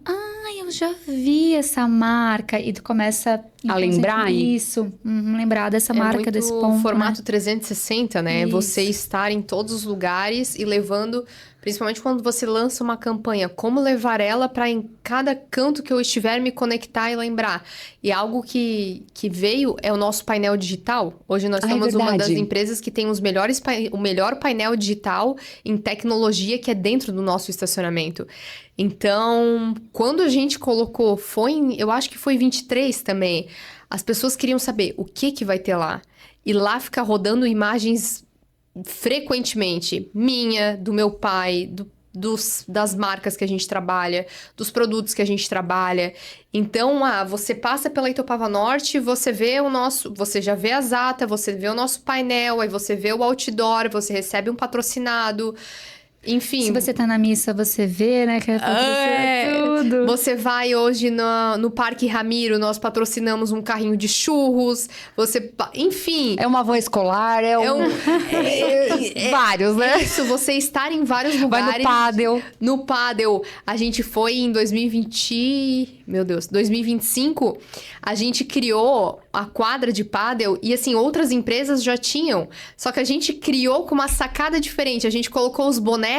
eu já vi essa marca, e tu começa a lembrar isso, lembrar dessa marca, desse ponto. É muito formato 360, né? Isso. Você estar em todos os lugares e levando, principalmente quando você lança uma campanha, como levar ela para em cada canto que eu estiver me conectar e lembrar. E algo que veio é o nosso painel digital. Hoje nós somos uma das empresas que tem o melhor painel digital em tecnologia que é dentro do nosso estacionamento. Então, quando a gente colocou, eu acho que foi 23 também, as pessoas queriam saber o que vai ter lá. E lá fica rodando imagens frequentemente, minha, do meu pai, das marcas que a gente trabalha, dos produtos que a gente trabalha. Então, você passa pela Itopava Norte, você já vê a Zata, você vê o nosso painel, aí você vê o outdoor, você recebe um patrocinado. Enfim. Se você tá na missa, você vê, né? Que é tudo. Você vai hoje no Parque Ramiro, nós patrocinamos um carrinho de churros. Enfim. É uma van escolar, vários, né? Isso, você estar em vários lugares. Vai no pádel. No pádel. A gente foi em 2025, a gente criou a quadra de pádel e, assim, outras empresas já tinham. Só que a gente criou com uma sacada diferente. A gente colocou os bonecos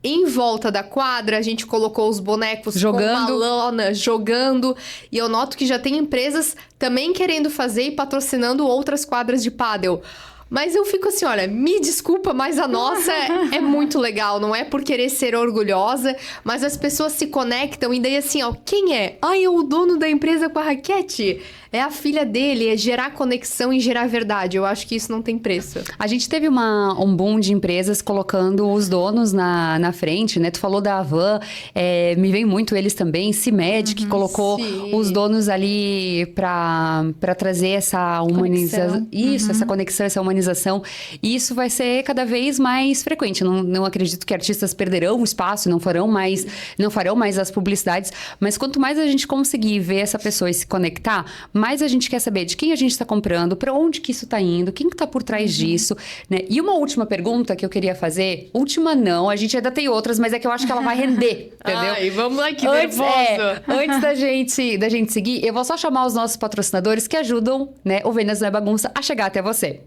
em volta da quadra, a gente colocou os bonecos jogando, com uma lona, jogando. E eu noto que já tem empresas também querendo fazer e patrocinando outras quadras de pádel. Mas eu fico assim, olha, me desculpa, mas a nossa é muito legal. Não é por querer ser orgulhosa, mas as pessoas se conectam e daí assim, quem é? É o dono da empresa com a raquete. É a filha dele, é gerar conexão e gerar verdade. Eu acho que isso não tem preço. A gente teve um boom de empresas colocando os donos na frente, né? Tu falou da Avan, me vem muito eles também. CIMED, que colocou os donos ali para trazer essa humanização. Isso, essa conexão, essa humanização. E isso vai ser cada vez mais frequente. Não acredito que artistas perderão o espaço, não farão mais as publicidades. Mas quanto mais a gente conseguir ver essa pessoa e se conectar, mais a gente quer saber de quem a gente está comprando, para onde que isso está indo, quem que está por trás disso, né? E uma última pergunta que eu queria fazer, última não, a gente ainda tem outras, mas é que eu acho que ela vai render, entendeu? Ai, vamos lá, que nervoso! Antes da gente seguir, eu vou só chamar os nossos patrocinadores que ajudam, né, o Vendas Não é Bagunça a chegar até você.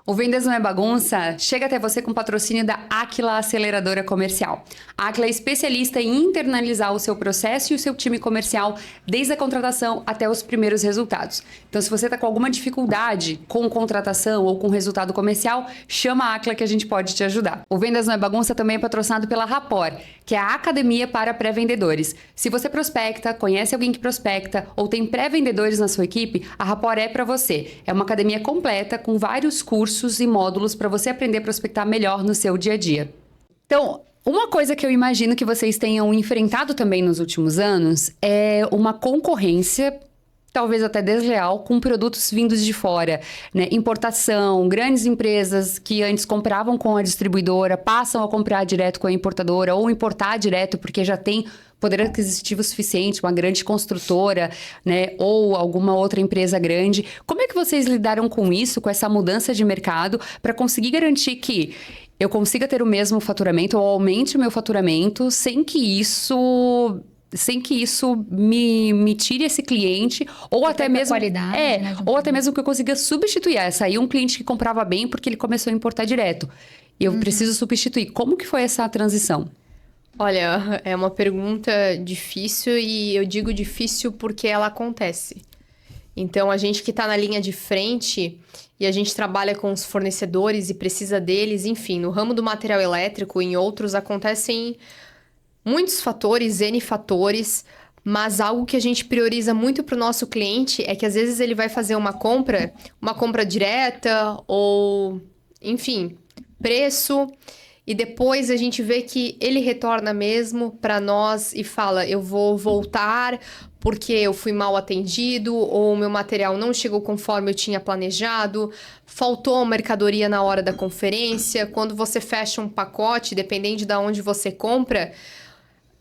O Vendas Não é Bagunça chega até você com patrocínio da Aquila Aceleradora Comercial. A Aquila é especialista em internalizar o seu processo e o seu time comercial desde a contratação até os primeiros resultados. Então, se você está com alguma dificuldade com contratação ou com resultado comercial, chama a Aquila que a gente pode te ajudar. O Vendas Não é Bagunça também é patrocinado pela Rapport, que é a academia para pré-vendedores. Se você prospecta, conhece alguém que prospecta ou tem pré-vendedores na sua equipe, a Rapport é para você. É uma academia completa com vários cursos e módulos para você aprender a prospectar melhor no seu dia a dia. Então, uma coisa que eu imagino que vocês tenham enfrentado também nos últimos anos é uma concorrência, talvez até desleal, com produtos vindos de fora, né? Importação, grandes empresas que antes compravam com a distribuidora passam a comprar direto com a importadora ou importar direto porque já tem poder aquisitivo suficiente, uma grande construtora, né, ou alguma outra empresa grande. Como é que vocês lidaram com isso, com essa mudança de mercado, para conseguir garantir que eu consiga ter o mesmo faturamento ou aumente o meu faturamento sem que isso me tire esse cliente, ou até mesmo qualidade, né, ou até mesmo que eu consiga substituir. Saiu um cliente que comprava bem porque ele começou a importar direto. E eu preciso substituir. Como que foi essa transição? Olha, é uma pergunta difícil e eu digo difícil porque ela acontece. Então, a gente que está na linha de frente e a gente trabalha com os fornecedores e precisa deles, enfim, no ramo do material elétrico e em outros acontecem muitos fatores, N fatores, mas algo que a gente prioriza muito para o nosso cliente é que às vezes ele vai fazer uma compra direta ou, enfim, preço, e depois a gente vê que ele retorna mesmo para nós e fala, eu vou voltar porque eu fui mal atendido ou o meu material não chegou conforme eu tinha planejado, faltou mercadoria na hora da conferência. Quando você fecha um pacote, dependendo de onde você compra,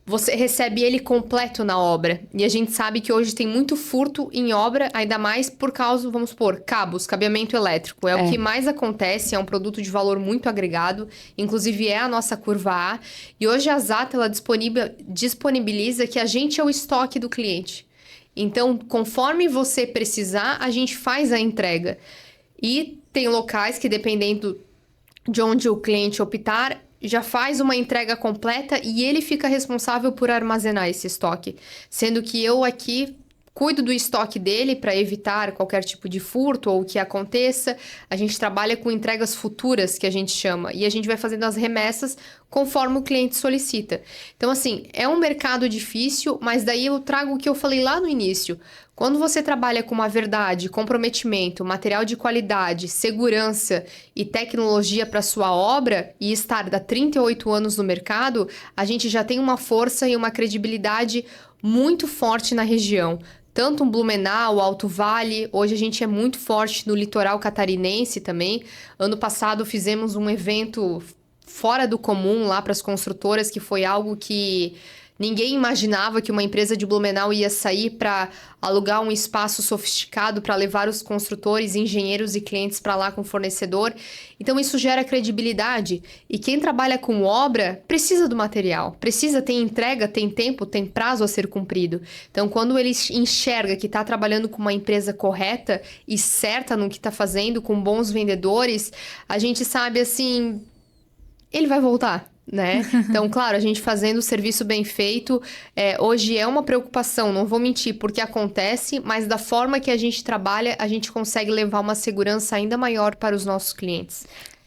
você recebe ele completo na obra. E a gente sabe que hoje tem muito furto em obra, ainda mais por causa, vamos supor, cabos, cabeamento elétrico. É o que mais acontece, é um produto de valor muito agregado, inclusive é a nossa curva A. E hoje a Zata, ela disponibiliza que a gente é o estoque do cliente. Então, conforme você precisar, a gente faz a entrega. E tem locais que, dependendo de onde o cliente optar, já faz uma entrega completa e ele fica responsável por armazenar esse estoque. Sendo que eu aqui cuido do estoque dele para evitar qualquer tipo de furto ou que aconteça. A gente trabalha com entregas futuras, que a gente chama, e a gente vai fazendo as remessas conforme o cliente solicita. Então, assim, é um mercado difícil, mas daí eu trago o que eu falei lá no início. Quando você trabalha com uma verdade, comprometimento, material de qualidade, segurança e tecnologia para sua obra e estar há 38 anos no mercado, a gente já tem uma força e uma credibilidade muito forte na região. Tanto um Blumenau, Alto Vale, hoje a gente é muito forte no litoral catarinense também. Ano passado fizemos um evento fora do comum lá para as construtoras, que foi algo que ninguém imaginava que uma empresa de Blumenau ia sair para alugar um espaço sofisticado para levar os construtores, engenheiros e clientes para lá com o fornecedor. Então, isso gera credibilidade. E quem trabalha com obra precisa do material, precisa ter entrega, tem tempo, tem prazo a ser cumprido. Então, quando ele enxerga que está trabalhando com uma empresa correta e certa no que está fazendo, com bons vendedores, a gente sabe, assim, ele vai voltar. Né? Então, claro, a gente fazendo o serviço bem feito, hoje é uma preocupação, não vou mentir, porque acontece, mas da forma que a gente trabalha, a gente consegue levar uma segurança ainda maior para os nossos clientes.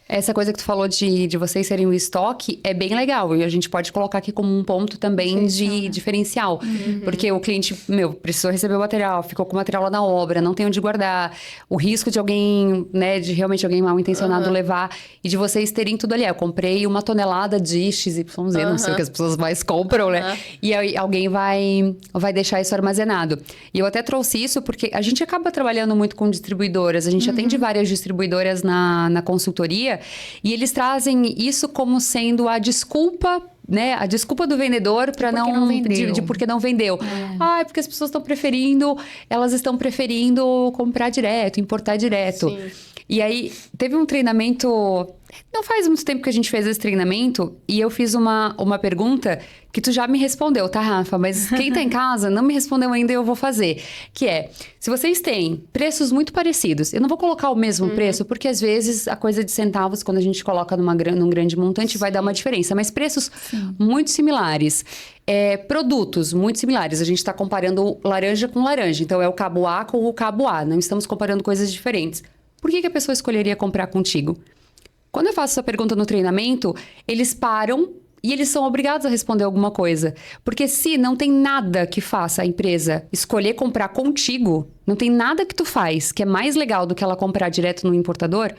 Essa coisa que tu falou de vocês serem o estoque é bem legal. E a gente pode colocar aqui como um ponto também de diferencial. Porque o cliente, precisou receber o material, ficou com o material lá na obra, não tem onde guardar. O risco de alguém, né, de realmente alguém mal intencionado levar. E de vocês terem tudo ali. Eu comprei 1 tonelada de XYZ, não sei o que as pessoas mais compram, né? E aí alguém vai deixar isso armazenado. E eu até trouxe isso porque a gente acaba trabalhando muito com distribuidoras. A gente atende várias distribuidoras na consultoria. E eles trazem isso como sendo a desculpa, né? A desculpa do vendedor para não vendeu. de porque não vendeu. Ah, porque as pessoas elas estão preferindo comprar direto, importar direto. Sim. E aí, teve um treinamento... Não faz muito tempo que a gente fez esse treinamento e eu fiz uma pergunta que tu já me respondeu, tá, Rafa? Mas quem tá em casa não me respondeu ainda e eu vou fazer. Que é, se vocês têm preços muito parecidos, eu não vou colocar o mesmo preço, porque às vezes a coisa de centavos, quando a gente coloca num grande montante, vai dar uma diferença. Mas preços muito similares. Produtos muito similares. A gente está comparando laranja com laranja. Então, é o cabo A com o cabo A. Não estamos comparando coisas diferentes. Por que a pessoa escolheria comprar contigo? Quando eu faço essa pergunta no treinamento, eles param e eles são obrigados a responder alguma coisa. Porque se não tem nada que faça a empresa escolher comprar contigo, não tem nada que tu faz que é mais legal do que ela comprar direto no importador,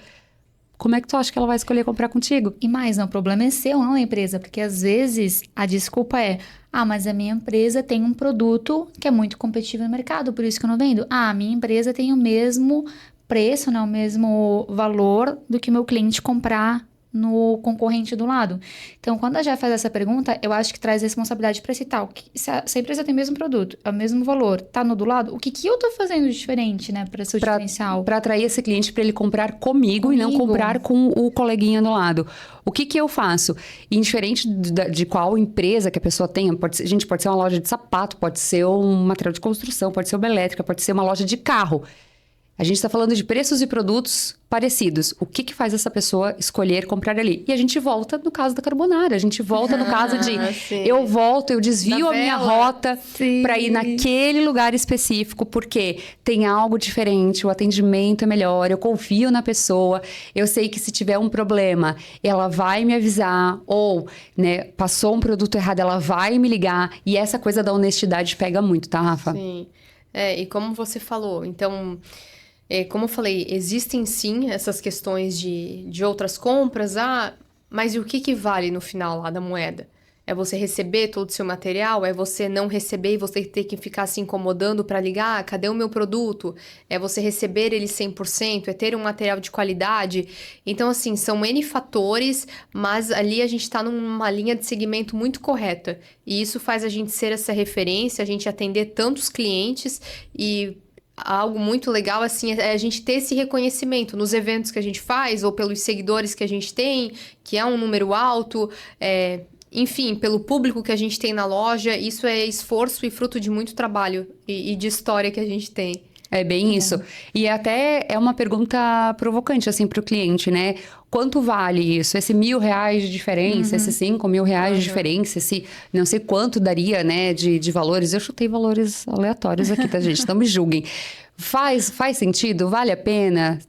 como é que tu acha que ela vai escolher comprar contigo? E mais, não, o problema é seu, não da empresa. Porque às vezes a desculpa é... Ah, mas a minha empresa tem um produto que é muito competitivo no mercado, por isso que eu não vendo. Ah, a minha empresa tem o mesmo preço, né, o mesmo valor do que o meu cliente comprar no concorrente do lado. Então, quando a Jé faz essa pergunta, eu acho que traz responsabilidade para esse tal. Se a empresa tem o mesmo produto, é o mesmo valor, tá no do lado, o que eu tô fazendo de diferente, né, para ser o diferencial? Para atrair esse cliente para ele comprar comigo e não comprar com o coleguinha do lado. O que eu faço? Indiferente de qual empresa que a pessoa tenha, pode ser uma loja de sapato, pode ser um material de construção, pode ser uma elétrica, pode ser uma loja de carro. A gente está falando de preços e produtos parecidos. O que faz essa pessoa escolher comprar ali? E a gente volta no caso da carbonara. A gente volta no caso de... Sim. Eu desvio a minha rota para ir naquele lugar específico, porque tem algo diferente, o atendimento é melhor, eu confio na pessoa, eu sei que se tiver um problema, ela vai me avisar, ou, né, passou um produto errado, ela vai me ligar. E essa coisa da honestidade pega muito, tá, Rafa? Sim. E como você falou, então... como eu falei, existem sim essas questões de outras compras, mas e o que vale no final lá da moeda? É você receber todo o seu material? É você não receber e você ter que ficar se incomodando para ligar? Cadê o meu produto? É você receber ele 100%? É ter um material de qualidade? Então, assim, são N fatores, mas ali a gente está numa linha de segmento muito correta. E isso faz a gente ser essa referência, a gente atender tantos clientes e... Algo muito legal, assim, é a gente ter esse reconhecimento nos eventos que a gente faz, ou pelos seguidores que a gente tem, que é um número alto, enfim, pelo público que a gente tem na loja. Isso é esforço e fruto de muito trabalho e de história que a gente tem. É bem isso. E até é uma pergunta provocante, assim, para o cliente, né? Quanto vale isso? Esse R$1.000 de diferença, esse R$5.000 de diferença, esse não sei quanto daria, né, de valores. Eu chutei valores aleatórios aqui, tá, gente? Não me julguem. Faz sentido? Vale a pena?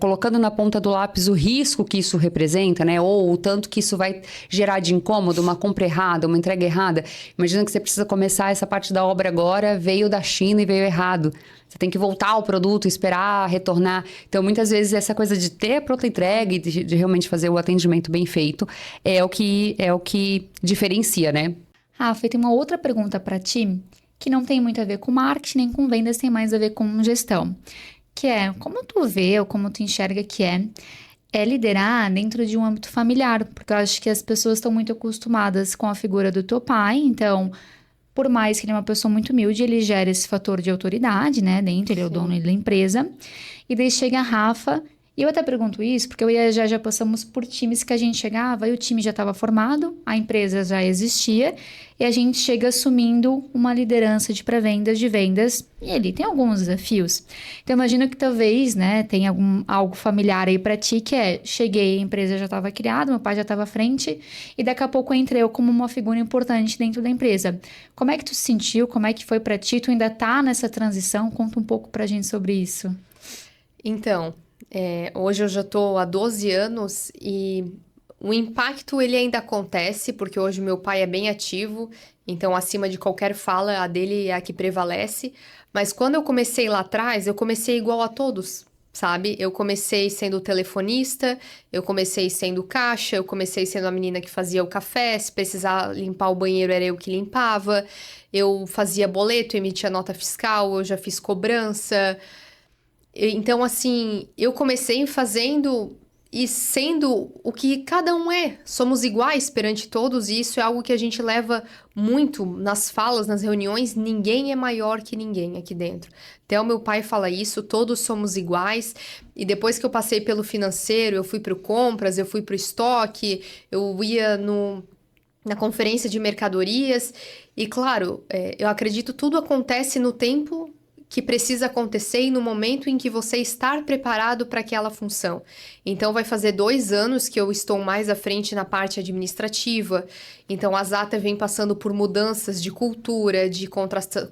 Colocando na ponta do lápis o risco que isso representa, né? Ou o tanto que isso vai gerar de incômodo, uma compra errada, uma entrega errada. Imagina que você precisa começar essa parte da obra agora, veio da China e veio errado. Você tem que voltar ao produto, esperar, retornar. Então, muitas vezes, essa coisa de ter a pronta entrega e de realmente fazer o atendimento bem feito é o que diferencia, né? Rafa, tem uma outra pergunta para ti, que não tem muito a ver com marketing nem com vendas, tem mais a ver com gestão. Que é, como tu vê ou como tu enxerga que é liderar dentro de um âmbito familiar? Porque eu acho que as pessoas estão muito acostumadas com a figura do teu pai, então... Por mais que ele é uma pessoa muito humilde, ele gera esse fator de autoridade, né? Dentro, ele é o dono da empresa. E daí chega a Rafa, e eu até pergunto isso, porque eu e a já passamos por times que a gente chegava e o time já estava formado, a empresa já existia, e a gente chega assumindo uma liderança de pré-vendas, de vendas, e ali tem alguns desafios. Então, imagino que talvez, né, tenha algo familiar aí para ti, que cheguei, a empresa já estava criada, meu pai já estava à frente, e daqui a pouco entrei eu como uma figura importante dentro da empresa. Como é que tu se sentiu? Como é que foi para ti? Tu ainda tá nessa transição? Conta um pouco pra gente sobre isso. Então... hoje eu já estou há 12 anos e o impacto ele ainda acontece, porque hoje meu pai é bem ativo, então acima de qualquer fala, a dele é a que prevalece. Mas quando eu comecei lá atrás, eu comecei igual a todos, sabe? Eu comecei sendo telefonista, eu comecei sendo caixa, eu comecei sendo a menina que fazia o café, se precisar limpar o banheiro era eu que limpava, eu fazia boleto, emitia nota fiscal, eu já fiz cobrança... Então, assim, eu comecei fazendo e sendo o que cada um é. Somos iguais perante todos e isso é algo que a gente leva muito nas falas, nas reuniões. Ninguém é maior que ninguém aqui dentro. Até o meu pai fala isso, todos somos iguais. E depois que eu passei pelo financeiro, eu fui para o compras, eu fui para o estoque, eu ia na conferência de mercadorias. E, claro, eu acredito que tudo acontece no tempo que precisa acontecer e no momento em que você está preparado para aquela função. Então, vai fazer 2 anos que eu estou mais à frente na parte administrativa. Então, a Zata vem passando por mudanças de cultura, de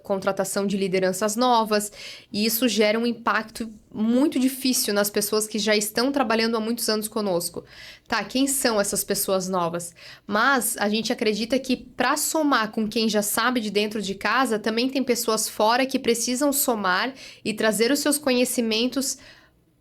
contratação de lideranças novas, e isso gera um impacto muito difícil nas pessoas que já estão trabalhando há muitos anos conosco. Tá, quem são essas pessoas novas? Mas a gente acredita que para somar com quem já sabe de dentro de casa, também tem pessoas fora que precisam somar e trazer os seus conhecimentos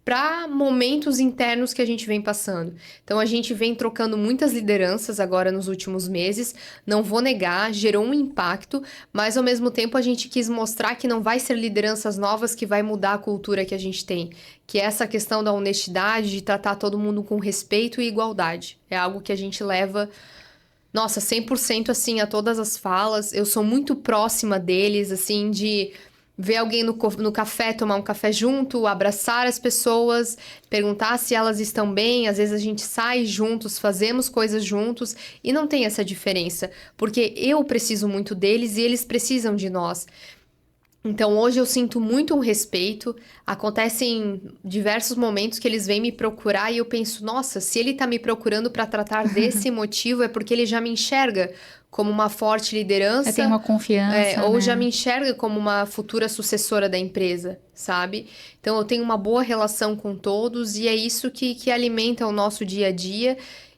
para momentos internos que a gente vem passando. Então, a gente vem trocando muitas lideranças agora nos últimos meses, não vou negar, gerou um impacto, mas ao mesmo tempo a gente quis mostrar que não vai ser lideranças novas que vai mudar a cultura que a gente tem, que é essa questão da honestidade, de tratar todo mundo com respeito e igualdade. É algo que a gente leva... Nossa, 100% assim, a todas as falas. Eu sou muito próxima deles, assim, de... ver alguém no café, tomar um café junto, abraçar as pessoas, perguntar se elas estão bem. Às vezes a gente sai juntos, fazemos coisas juntos e não tem essa diferença, porque eu preciso muito deles e eles precisam de nós. Então, hoje eu sinto muito um respeito. Acontecem diversos momentos que eles vêm me procurar e eu penso, nossa, se ele tá me procurando para tratar desse motivo, é porque ele já me enxerga como uma forte liderança. Tem uma confiança, ou né? já me enxerga como uma futura sucessora da empresa, sabe? Então, eu tenho uma boa relação com todos e é isso que alimenta o nosso dia a dia.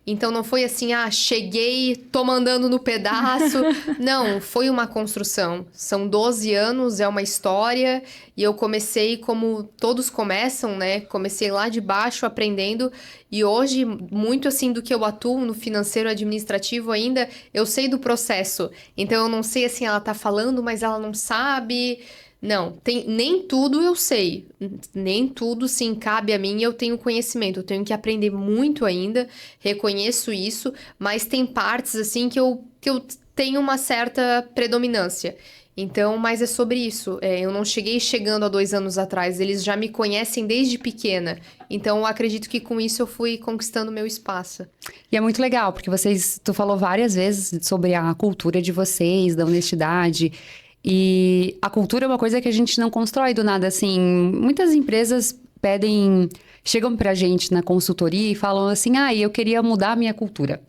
Então, não foi assim, cheguei, tô mandando no pedaço. Não, foi uma construção. São 12 anos, é uma história. E eu comecei como todos começam, né? Comecei lá de baixo, aprendendo. E hoje, muito assim do que eu atuo no financeiro administrativo ainda, eu sei do processo. Então, eu não sei assim, ela tá falando, mas ela não sabe... Não, nem tudo eu sei, nem tudo sim cabe a mim e eu tenho conhecimento, eu tenho que aprender muito ainda, reconheço isso, mas tem partes assim que eu tenho uma certa predominância. Então, mas é sobre isso, eu não cheguei chegando há 2 anos atrás, eles já me conhecem desde pequena, então eu acredito que com isso eu fui conquistando meu espaço. E é muito legal, porque tu falou várias vezes sobre a cultura de vocês, da honestidade. E a cultura é uma coisa que a gente não constrói do nada, assim. Muitas empresas chegam pra gente na consultoria e falam assim, eu queria mudar a minha cultura.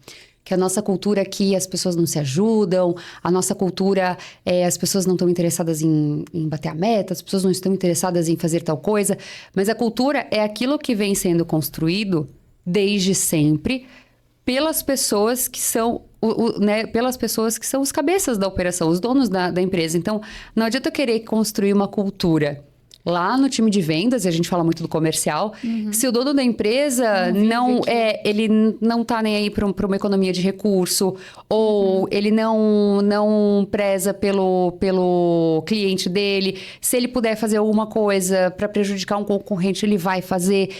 Que a nossa cultura aqui, as pessoas não se ajudam, a nossa cultura, as pessoas não estão interessadas em bater a meta, as pessoas não estão interessadas em fazer tal coisa. Mas a cultura é aquilo que vem sendo construído desde sempre pelas pessoas que são pelas pessoas que são os cabeças da operação, os donos da empresa. Então, não adianta eu querer construir uma cultura lá no time de vendas, e a gente fala muito do comercial, se o dono da empresa ele não tá nem aí para uma economia de recurso, ou ele não preza pelo cliente dele, se ele puder fazer alguma coisa para prejudicar um concorrente, ele vai fazer.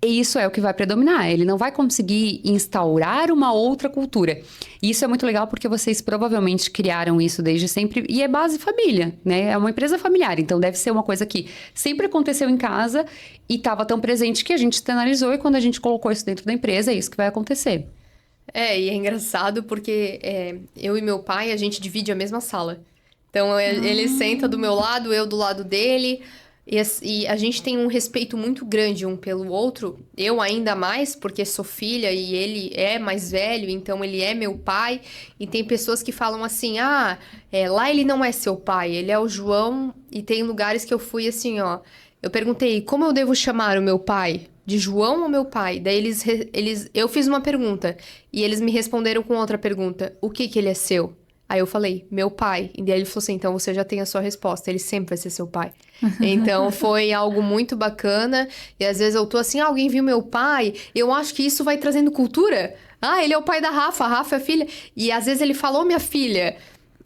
E isso é o que vai predominar. Ele não vai conseguir instaurar uma outra cultura. E isso é muito legal porque vocês provavelmente criaram isso desde sempre. E é base família, né? É uma empresa familiar. Então, deve ser uma coisa que sempre aconteceu em casa e estava tão presente que a gente externalizou. E quando a gente colocou isso dentro da empresa, é isso que vai acontecer. E é engraçado porque eu e meu pai, a gente divide a mesma sala. Então, ele senta do meu lado, eu do lado dele... E a gente tem um respeito muito grande um pelo outro. Eu ainda mais, porque sou filha e ele é mais velho, então ele é meu pai. E tem pessoas que falam assim, lá ele não é seu pai, ele é o João. E tem lugares que eu fui assim, eu perguntei, como eu devo chamar o meu pai? De João ou meu pai? Daí eu fiz uma pergunta e eles me responderam com outra pergunta. O que ele é seu? Aí eu falei, meu pai. E daí ele falou assim, então você já tem a sua resposta, ele sempre vai ser seu pai. Então foi algo muito bacana. E às vezes eu tô assim, alguém viu meu pai? Eu acho que isso vai trazendo cultura. Ele é o pai da Rafa, a Rafa é a filha. E às vezes ele falou minha filha.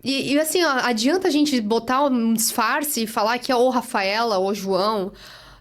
E assim, adianta a gente botar um disfarce e falar que é ou Rafaela ou João.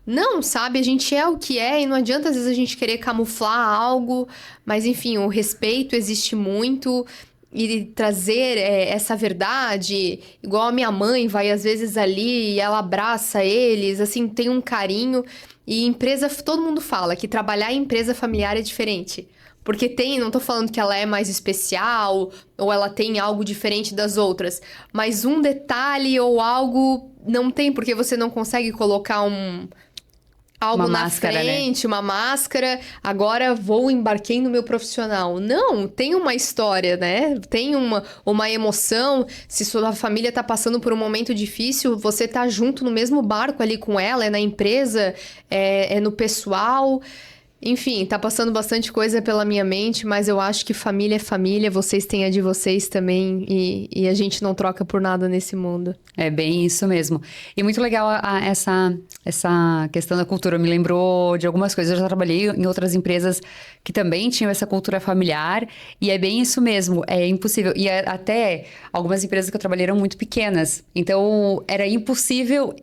Não, sabe? A gente é o que é e não adianta às vezes a gente querer camuflar algo. Mas enfim, o respeito existe muito. E trazer essa verdade, igual a minha mãe vai às vezes ali e ela abraça eles, assim, tem um carinho. E empresa, todo mundo fala que trabalhar em empresa familiar é diferente. Porque não tô falando que ela é mais especial ou ela tem algo diferente das outras, mas um detalhe ou algo não tem, porque você não consegue colocar algo na frente, né? Uma máscara, agora embarquei no meu profissional. Não, tem uma história, né? Tem uma emoção. Se sua família tá passando por um momento difícil, você tá junto no mesmo barco ali com ela, é na empresa, é no pessoal. Enfim, tá passando bastante coisa pela minha mente, mas eu acho que família é família, vocês têm a de vocês também, e a gente não troca por nada nesse mundo. É bem isso mesmo. E muito legal essa questão da cultura. Me lembrou de algumas coisas. Eu já trabalhei em outras empresas que também tinham essa cultura familiar, e é bem isso mesmo. É impossível. E até algumas empresas que eu trabalhei eram muito pequenas. Então, era impossível,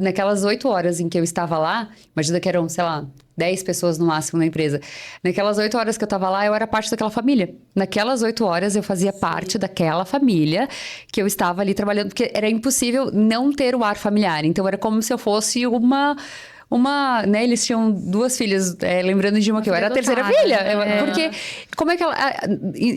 naquelas 8 horas em que eu estava lá, imagina que eram, sei lá, 10 pessoas no máximo na empresa. Naquelas 8 horas que eu tava lá, eu era parte daquela família. Naquelas 8 horas, eu fazia parte daquela família que eu estava ali trabalhando, porque era impossível não ter o ar familiar. Então, era como se eu fosse uma né, eles tinham 2 filhas, lembrando de uma que eu era a terceira filha. Porque, como é que ela...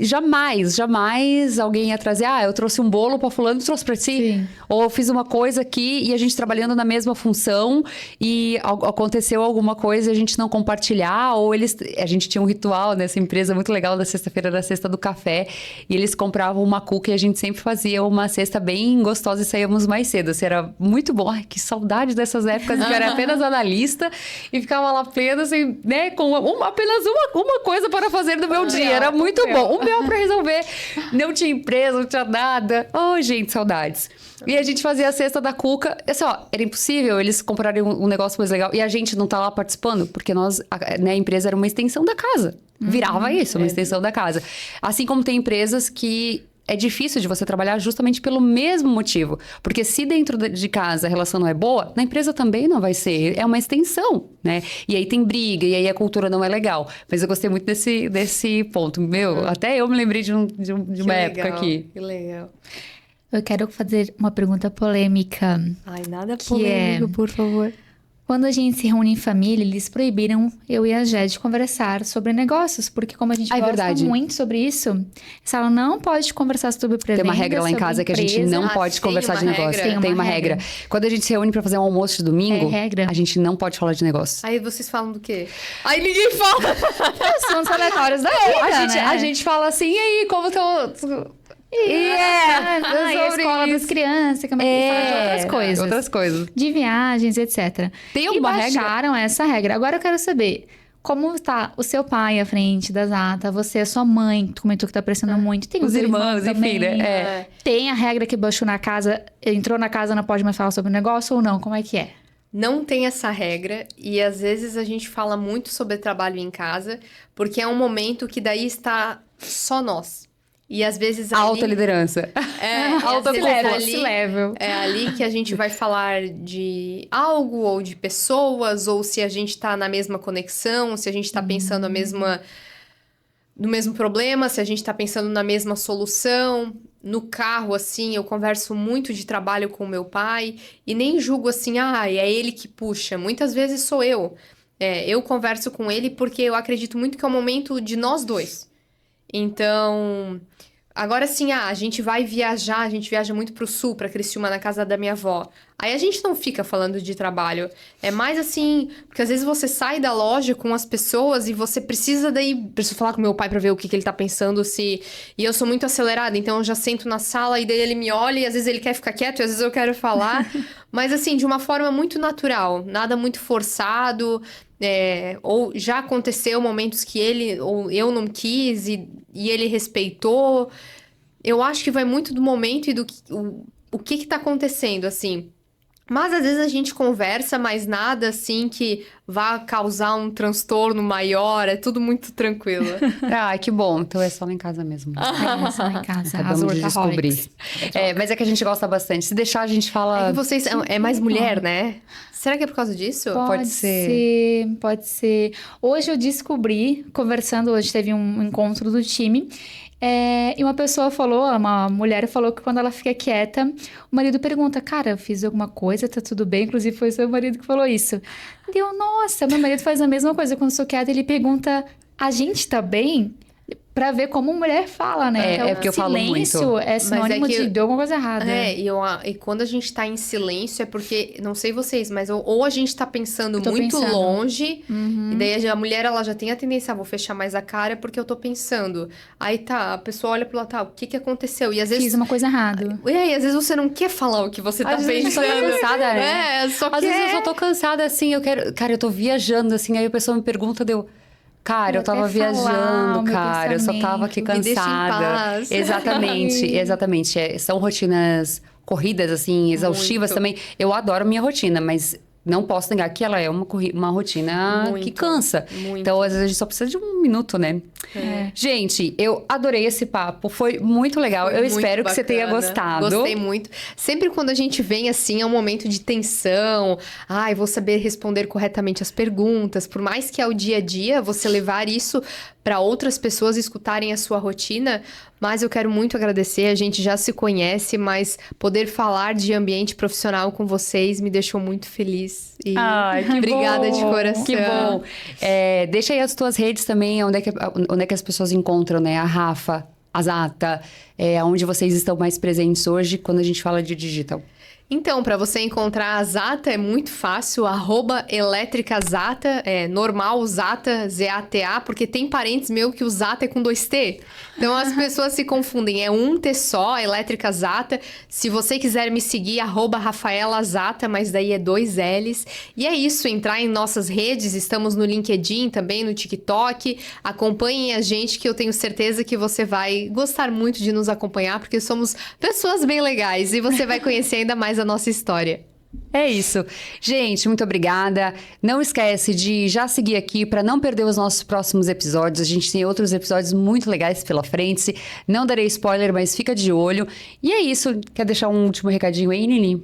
Jamais alguém ia trazer, eu trouxe um bolo pra fulano e trouxe pra ti. Sim. Ou eu fiz uma coisa aqui e a gente trabalhando na mesma função e aconteceu alguma coisa e a gente não compartilhar, ou a gente tinha um ritual nessa empresa muito legal da sexta-feira, da cesta do café, e eles compravam uma cuca e a gente sempre fazia uma cesta bem gostosa e saíamos mais cedo. Assim, era muito bom. Ai, que saudade dessas épocas que eu era apenas analista e ficava lá apenas, assim, né, com apenas uma coisa para fazer no meu dia. Era muito bom. Um BO para resolver. Não tinha empresa, não tinha nada. Oh, gente, saudades. E a gente fazia a cesta da cuca. Assim, era impossível eles comprarem um negócio mais legal. E a gente não tá lá participando, porque a empresa era uma extensão da casa. Virava isso, uma extensão da casa. Assim como tem empresas que é difícil de você trabalhar justamente pelo mesmo motivo. Porque se dentro de casa a relação não é boa, na empresa também não vai ser. É uma extensão, né? E aí tem briga, e aí a cultura não é legal. Mas eu gostei muito desse ponto. Até eu me lembrei de uma época aqui. Que legal. Eu quero fazer uma pergunta polêmica. Ai, nada polêmico, por favor. Quando a gente se reúne em família, eles proibiram eu e a Jé de conversar sobre negócios. Porque como a gente gosta muito sobre isso, eles falam, não pode conversar sobre pré-venda. Tem uma regra lá em casa que a gente não pode conversar de negócio. Tem uma regra. Quando a gente se reúne pra fazer um almoço de domingo, a gente não pode falar de negócio. Aí vocês falam do quê? Aí ninguém fala! São os aleatórios da vida, A gente fala assim, e aí, como teu... a escola das crianças, como é que fala de outras coisas. Outras coisas. De viagens, etc. Tem alguma regra? E baixaram essa regra. Agora eu quero saber, como tá o seu pai à frente da Zata, você, a sua mãe, tu comentou que tá pressionando muito. Tem os irmãos, enfim, também. né? Tem a regra que baixou na casa, entrou na casa, não pode mais falar sobre o negócio ou não? Como é que é? Não tem essa regra e às vezes a gente fala muito sobre trabalho em casa, porque é um momento que daí está só nós. E às vezes ali... Alta liderança. Alta level. É ali que a gente vai falar de algo, ou de pessoas, ou se a gente tá na mesma conexão, se a gente tá pensando no mesmo problema, se a gente tá pensando na mesma solução. No carro, assim, eu converso muito de trabalho com o meu pai e nem julgo assim, é ele que puxa. Muitas vezes sou eu. Eu converso com ele porque eu acredito muito que é o momento de nós dois. Então, agora sim, a gente vai viajar, a gente viaja muito pro sul, pra Criciúma, na casa da minha avó. Aí a gente não fica falando de trabalho. É mais assim, porque às vezes você sai da loja com as pessoas e você preciso falar com meu pai pra ver o que ele tá pensando, E eu sou muito acelerada, então eu já sento na sala e daí ele me olha e às vezes ele quer ficar quieto e às vezes eu quero falar. Mas assim, de uma forma muito natural, nada muito forçado. Ou já aconteceu momentos que ele ou eu não quis e ele respeitou. Eu acho que vai muito do momento e do o que tá acontecendo, assim. Mas às vezes a gente conversa, mas nada assim que vá causar um transtorno maior, é tudo muito tranquilo. Que bom. Então é só lá em casa mesmo. É só lá em casa. Acabamos de descobrir. Mas é que a gente gosta bastante. Se deixar, a gente fala... É que vocês... É mais mulher, né? Será que é por causa disso? Pode ser. Hoje eu descobri, conversando, hoje teve um encontro do time... e uma pessoa uma mulher falou que quando ela fica quieta, o marido pergunta, cara, eu fiz alguma coisa, tá tudo bem? Inclusive foi seu marido que falou isso. Nossa, meu marido faz a mesma coisa. Quando eu sou quieta, ele pergunta, a gente tá bem? Pra ver como mulher fala, né? Então, porque eu falo muito. Silêncio é sinônimo de deu alguma coisa errada. E quando a gente tá em silêncio é porque, não sei vocês, mas ou a gente tá pensando muito longe, e daí a mulher ela já tem a tendência, vou fechar mais a cara porque eu tô pensando. Aí a pessoa olha pro lado, o que aconteceu? E às vezes... Fiz uma coisa errada. E aí, às vezes você não quer falar o que você tá pensando. Às vezes eu tô cansada, né? Às vezes eu só tô cansada, assim, cara, eu tô viajando, assim, aí a pessoa me pergunta, cara, eu tava viajando, cara, eu só tava aqui cansada. Me deixa em paz. Exatamente. São rotinas corridas, assim, exaustivas também. Eu adoro minha rotina, mas não posso negar que ela é uma rotina que cansa. Então, às vezes, a gente só precisa de um minuto, né? Gente, eu adorei esse papo. Foi muito legal. Eu espero que você tenha gostado. Gostei muito. Sempre quando a gente vem, assim, é um momento de tensão. Vou saber responder corretamente as perguntas. Por mais que é o dia a dia, você levar isso para outras pessoas escutarem a sua rotina. Mas eu quero muito agradecer, a gente já se conhece, mas poder falar de ambiente profissional com vocês me deixou muito feliz. feliz. E Ai, que obrigada bom, de coração. Que bom. Deixa aí as tuas redes também, onde é que as pessoas encontram, né? A Rafa, a Zata, onde vocês estão mais presentes hoje quando a gente fala de digital. Então, para você encontrar a Zata é muito fácil, @elétricazata, normal Zata, Z-A-T-A, porque tem parentes meu que o Zata é com 2T. Então as pessoas se confundem, é um T só, Elétrica Zata. Se você quiser me seguir, @RafaelaZata, mas daí é 2 L's. E é isso, entrar em nossas redes, estamos no LinkedIn também, no TikTok. Acompanhem a gente que eu tenho certeza que você vai gostar muito de nos acompanhar, porque somos pessoas bem legais e você vai conhecer ainda mais a nossa história. É isso. Gente, muito obrigada. Não esquece de já seguir aqui para não perder os nossos próximos episódios. A gente tem outros episódios muito legais pela frente. Não darei spoiler, mas fica de olho. E é isso. Quer deixar um último recadinho aí, Nini?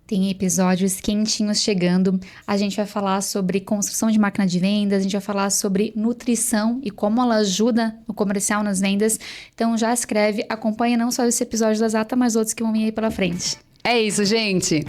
Tem episódios quentinhos chegando. A gente vai falar sobre construção de máquina de vendas, a gente vai falar sobre nutrição e como ela ajuda no comercial, nas vendas. Então já escreve, acompanha não só esse episódio da Zata, mas outros que vão vir aí pela frente. É isso, gente.